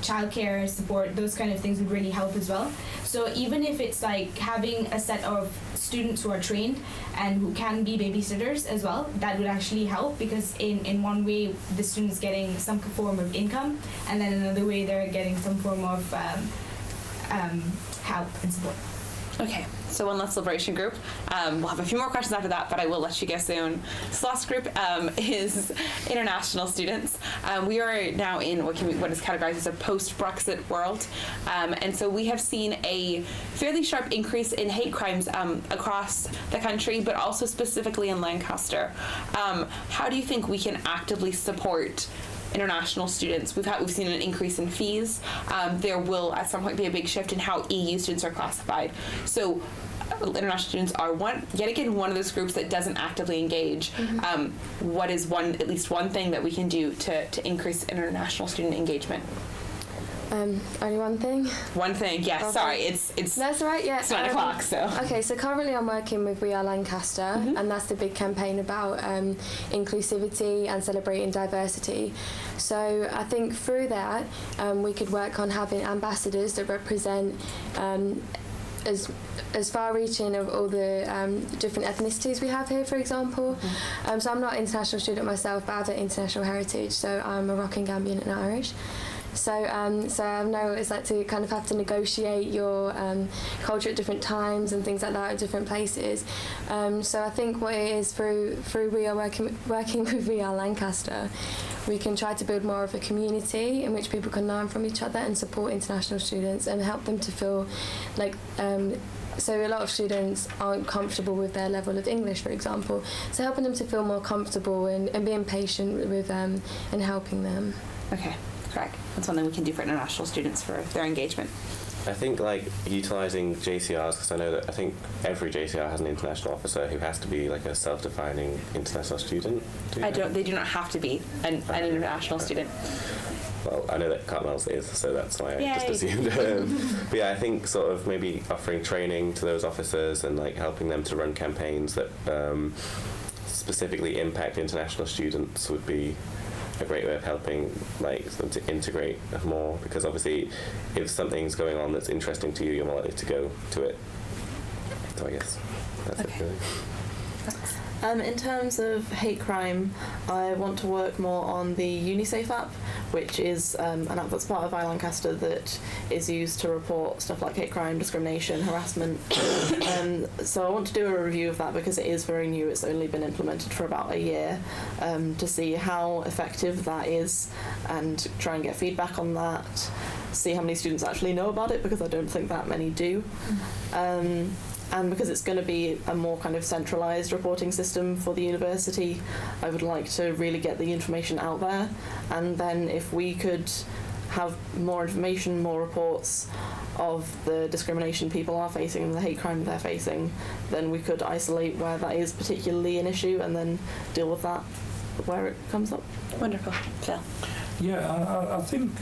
childcare support, those kind of things would really help as well. So even if it's having a set of students who are trained and who can be babysitters as well, that would actually help, because in one way the student's getting some form of income, and then another way they're getting some form of help and support. Okay, so one last liberation group. We'll have a few more questions after that, but I will let you go soon. This last group is international students. We are now in what is categorized as a post-Brexit world, and so we have seen a fairly sharp increase in hate crimes across the country, but also specifically in Lancaster. How do you think we can actively support international students. We've seen an increase in fees. There will at some point be a big shift in how EU students are classified. So international students are one of those groups that doesn't actively engage. What is at least one thing that we can do to increase international student engagement? Only one thing? One thing, yes. Okay. Sorry, it's That's right, yeah. it's 9 o'clock, so. Okay, so currently I'm working with We Are Lancaster, and that's the big campaign about inclusivity and celebrating diversity. So I think through that, we could work on having ambassadors that represent as far-reaching of all the different ethnicities we have here, for example. So I'm not an international student myself, but I have an international heritage, so I'm Moroccan, Gambian and Irish. So I know what it's like to kind of have to negotiate your culture at different times and things like that at different places. So I think what it is through we are working with We Are Lancaster, we can try to build more of a community in which people can learn from each other and support international students and help them to feel like so a lot of students aren't comfortable with their level of English, for example. So helping them to feel more comfortable and being patient with them and helping them. Okay, correct. That's something we can do for international students for their engagement. I think like utilising JCRs, because I think every JCR has an international officer who has to be like a self-defining international student. They do not have to be an international student. Well, I know that Cartmel's is, so that's why Yay. I just assumed. But yeah, I think sort of maybe offering training to those officers and like helping them to run campaigns that specifically impact international students would be a great way of helping like them to integrate more, because obviously if something's going on that's interesting to you, you're more likely to go to it. So I guess that's it really. In terms of hate crime, I want to work more on the UniSafe app, which is an app that's part of I Lancaster that is used to report stuff like hate crime, discrimination, harassment. So I want to do a review of that because it is very new. It's only been implemented for about a year, to see how effective that is and try and get feedback on that, see how many students actually know about it, because I don't think that many do. And because it's going to be a more kind of centralised reporting system for the university, I would like to really get the information out there. And then if we could have more information, more reports of the discrimination people are facing and the hate crime they're facing, then we could isolate where that is particularly an issue and then deal with that where it comes up. Wonderful. Phil? Yeah, I think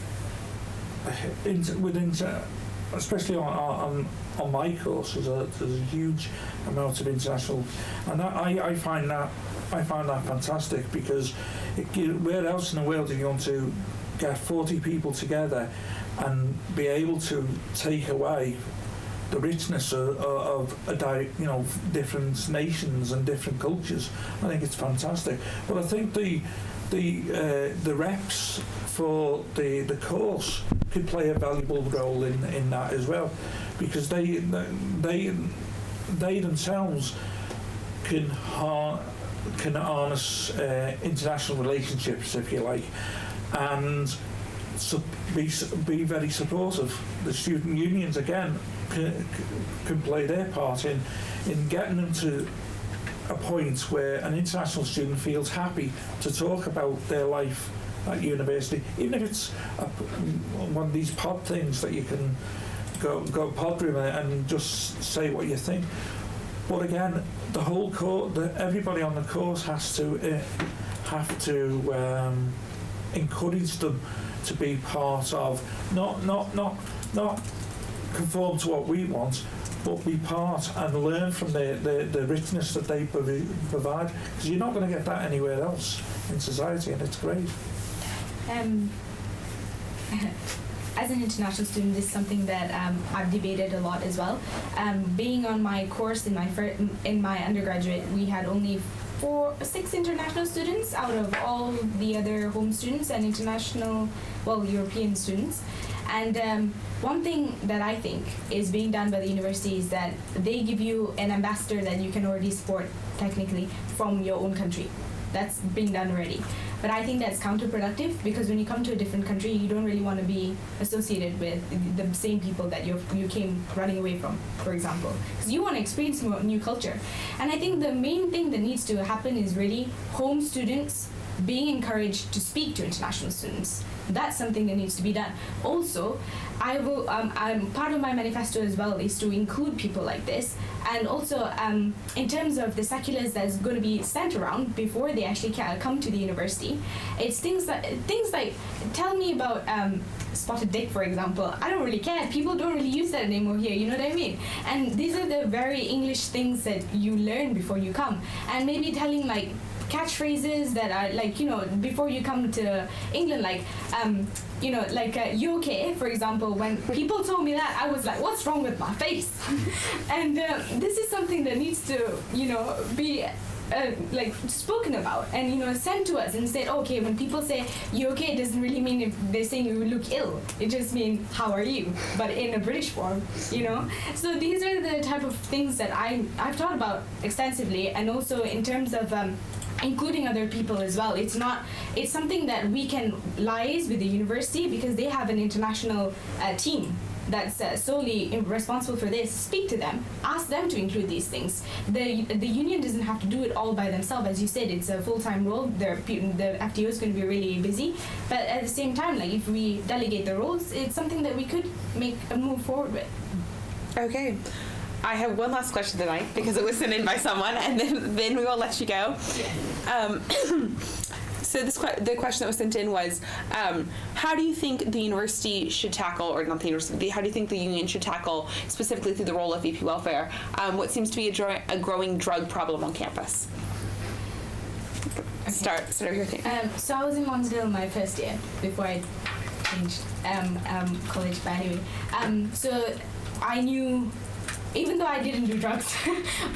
especially on my course, there's a huge amount of international, and I find that fantastic, because where else in the world are you going to get 40 people together and be able to take away the richness of different nations and different cultures? I think it's fantastic. But I think the reps for the course could play a valuable role in that as well, because they themselves can harness international relationships, if you like, and be very supportive. The student unions again can play their part in getting them to a point where an international student feels happy to talk about their life at university, even if it's one of these pod things that you can go pod room and just say what you think. But again, the whole course, everybody on the course has to encourage them to be part of, not conform to what we want, but be part and learn from the richness that they provide, because you're not going to get that anywhere else in society, and it's great. As an international student, this is something that I've debated a lot as well. Being on my course in my undergraduate, we had only 6 international students out of all the other home students and European students. And one thing that I think is being done by the university is that they give you an ambassador that you can already support technically from your own country. That's being done already. But I think that's counterproductive, because when you come to a different country, you don't really want to be associated with the same people that you came running away from, for example. Because you want to experience new culture. And I think the main thing that needs to happen is really home students being encouraged to speak to international students. That's something that needs to be done. Also, I'm part of my manifesto as well is to include people like this, and also in terms of the circulars that's going to be sent around before they actually come to the university, it's things like tell me about spotted dick, for example. I don't really care. People don't really use that anymore here. You know what I mean? And these are the very English things that you learn before you come, and maybe telling like catchphrases that are like, you know, before you come to England, like you know, like you okay, for example. When people told me that, I was like, what's wrong with my face? And this is something that needs to, you know, be like spoken about and, you know, sent to us and said, okay, when people say you okay, it doesn't really mean if they're saying you look ill. It just means how are you, but in a British form, you know. So these are the type of things that I've thought about extensively, and also in terms of including other people as well. It's something that we can liaise with the university, because they have an international team that's solely responsible for this. Speak to them, ask them to include these things. The union doesn't have to do it all by themselves. As you said, it's a full-time role. The FTO is going to be really busy, but at the same time, like, if we delegate the roles, it's something that we could make a move forward with. Okay. I have one last question tonight because it was sent in by someone, and then we will let you go. So the question that was sent in was, how do you think the university should tackle, or not the university, how do you think the union should tackle, specifically through the role of VP Welfare, what seems to be a growing drug problem on campus? Okay. Start over here. So I was in Lonsdale my first year before I changed college, but anyway. So I knew, even though I didn't do drugs,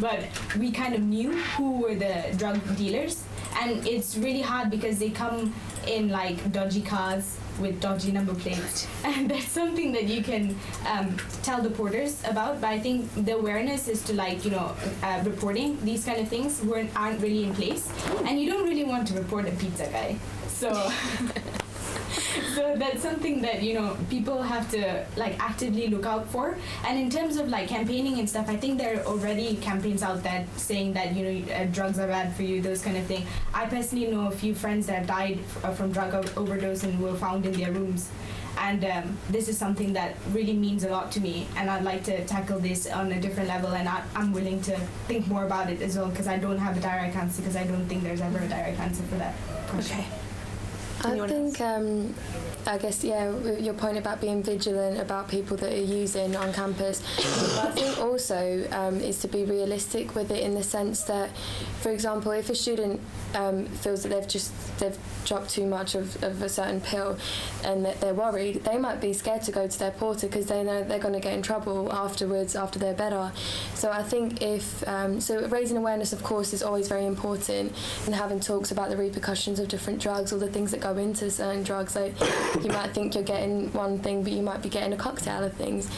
but we kind of knew who were the drug dealers. And it's really hard because they come in like dodgy cars with dodgy number plates. And that's something that you can tell the porters about. But I think the awareness is to, like, you know, reporting these kind of things aren't really in place. And you don't really want to report a pizza guy. So... So that's something that, you know, people have to, like, actively look out for. And in terms of, like, campaigning and stuff, I think there are already campaigns out there saying that, you know, drugs are bad for you, those kind of thing. I personally know a few friends that have died from drug overdose and were found in their rooms. And this is something that really means a lot to me, and I'd like to tackle this on a different level, and I'm willing to think more about it as well, because I don't have a direct answer, because I don't think there's ever a direct answer for that question. Okay. I think, I guess, yeah, your point about being vigilant about people that are using on campus, but I think also is to be realistic with it, in the sense that, for example, if a student feels that they've dropped too much of a certain pill and that they're worried, they might be scared to go to their porter because they know they're going to get in trouble afterwards, after they're better. So I think so raising awareness, of course, is always very important, and having talks about the repercussions of different drugs, or the things that go into certain drugs. Like, you might think you're getting one thing, but you might be getting a cocktail of things.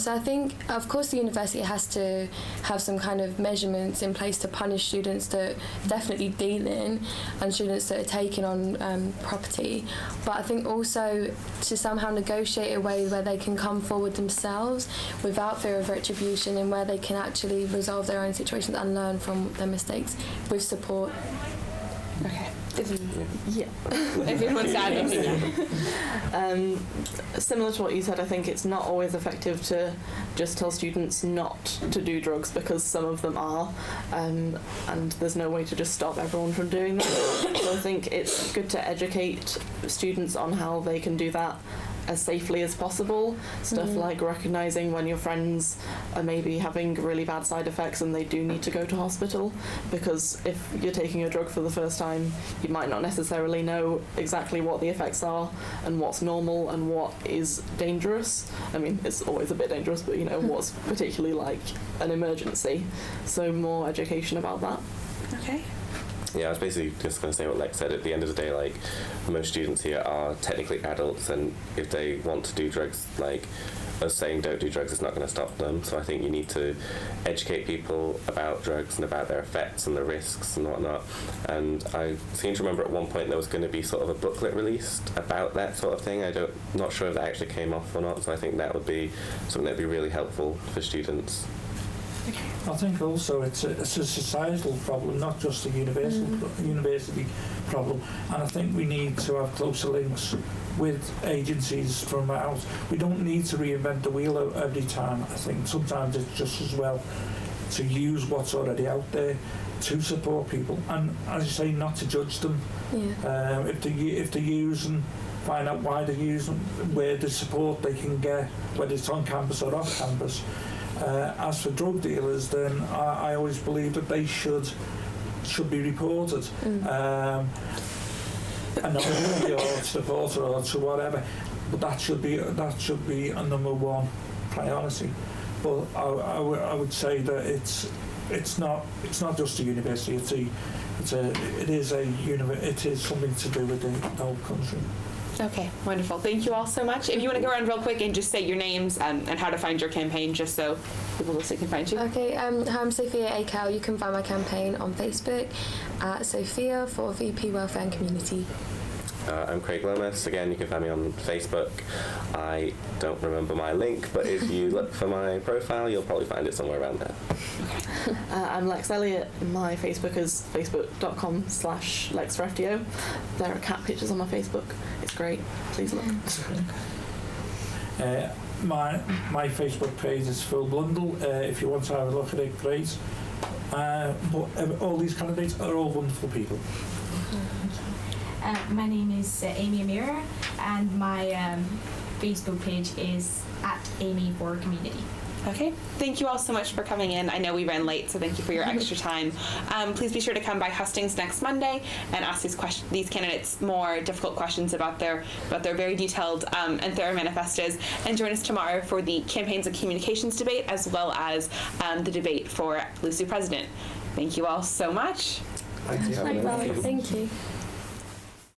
So I think, of course, the university has to have some kind of measurements in place to punish students that definitely dealing and students that are taking on property. But I think also to somehow negotiate a way where they can come forward themselves without fear of retribution, and where they can actually resolve their own situations and learn from their mistakes with support. Okay. Yeah. If anyone wants to add anything. Similar to what you said, I think it's not always effective to just tell students not to do drugs, because some of them are, and there's no way to just stop everyone from doing that. So I think it's good to educate students on how they can do that as safely as possible. Stuff like recognising when your friends are maybe having really bad side effects and they do need to go to hospital, because if you're taking a drug for the first time, you might not necessarily know exactly what the effects are and what's normal and what is dangerous. I mean, it's always a bit dangerous, but, you know, what's particularly like an emergency. So more education about that. Okay. Yeah, I was basically just going to say what Lex said. At the end of the day, like, most students here are technically adults, and if they want to do drugs, like, us saying don't do drugs is not going to stop them. So I think you need to educate people about drugs and about their effects and the risks and whatnot. And I seem to remember at one point there was going to be sort of a booklet released about that sort of thing. Not sure if that actually came off or not, so I think that would be something that would be really helpful for students. I think also it's a societal problem, not just a university problem. And I think we need to have closer links with agencies from out. We don't need to reinvent the wheel every time. I think sometimes it's just as well to use what's already out there to support people. And as you say, not to judge them. Yeah. If they're using, find out why they're using, where the support they can get, whether it's on campus or off campus. As for drug dealers, then I always believe that they should be reported. And not to support or to whatever, but that should be a number one priority. But I would say that it's not just a university. It is something to do with the whole country. Okay, wonderful. Thank you all so much. If you want to go around real quick and just say your names and how to find your campaign, just so people listening can find you. Okay, hi, I'm Sophia Akel. You can find my campaign on Facebook at Sophia for VP Welfare and Community. I'm Craig Lomas. Again, you can find me on Facebook. I don't remember my link, but if you look for my profile, you'll probably find it somewhere around there. I'm Lex Elliott. My Facebook is facebook.com/Lex for FTO. There are cat pictures on my Facebook. It's great. Please look. My Facebook page is Phil Blundell. If you want to have a look at it, great. But all these candidates are all wonderful people. My name is Amy Amira, and my Facebook page is @Amy4Community. Okay, thank you all so much for coming in. I know we ran late, so thank you for your extra time. Please be sure to come by Hustings next Monday and ask these candidates more difficult questions about their very detailed and thorough manifestos, and join us tomorrow for the Campaigns and Communications debate, as well as the debate for LUSU President. Thank you all so much. Thank you. Thank you.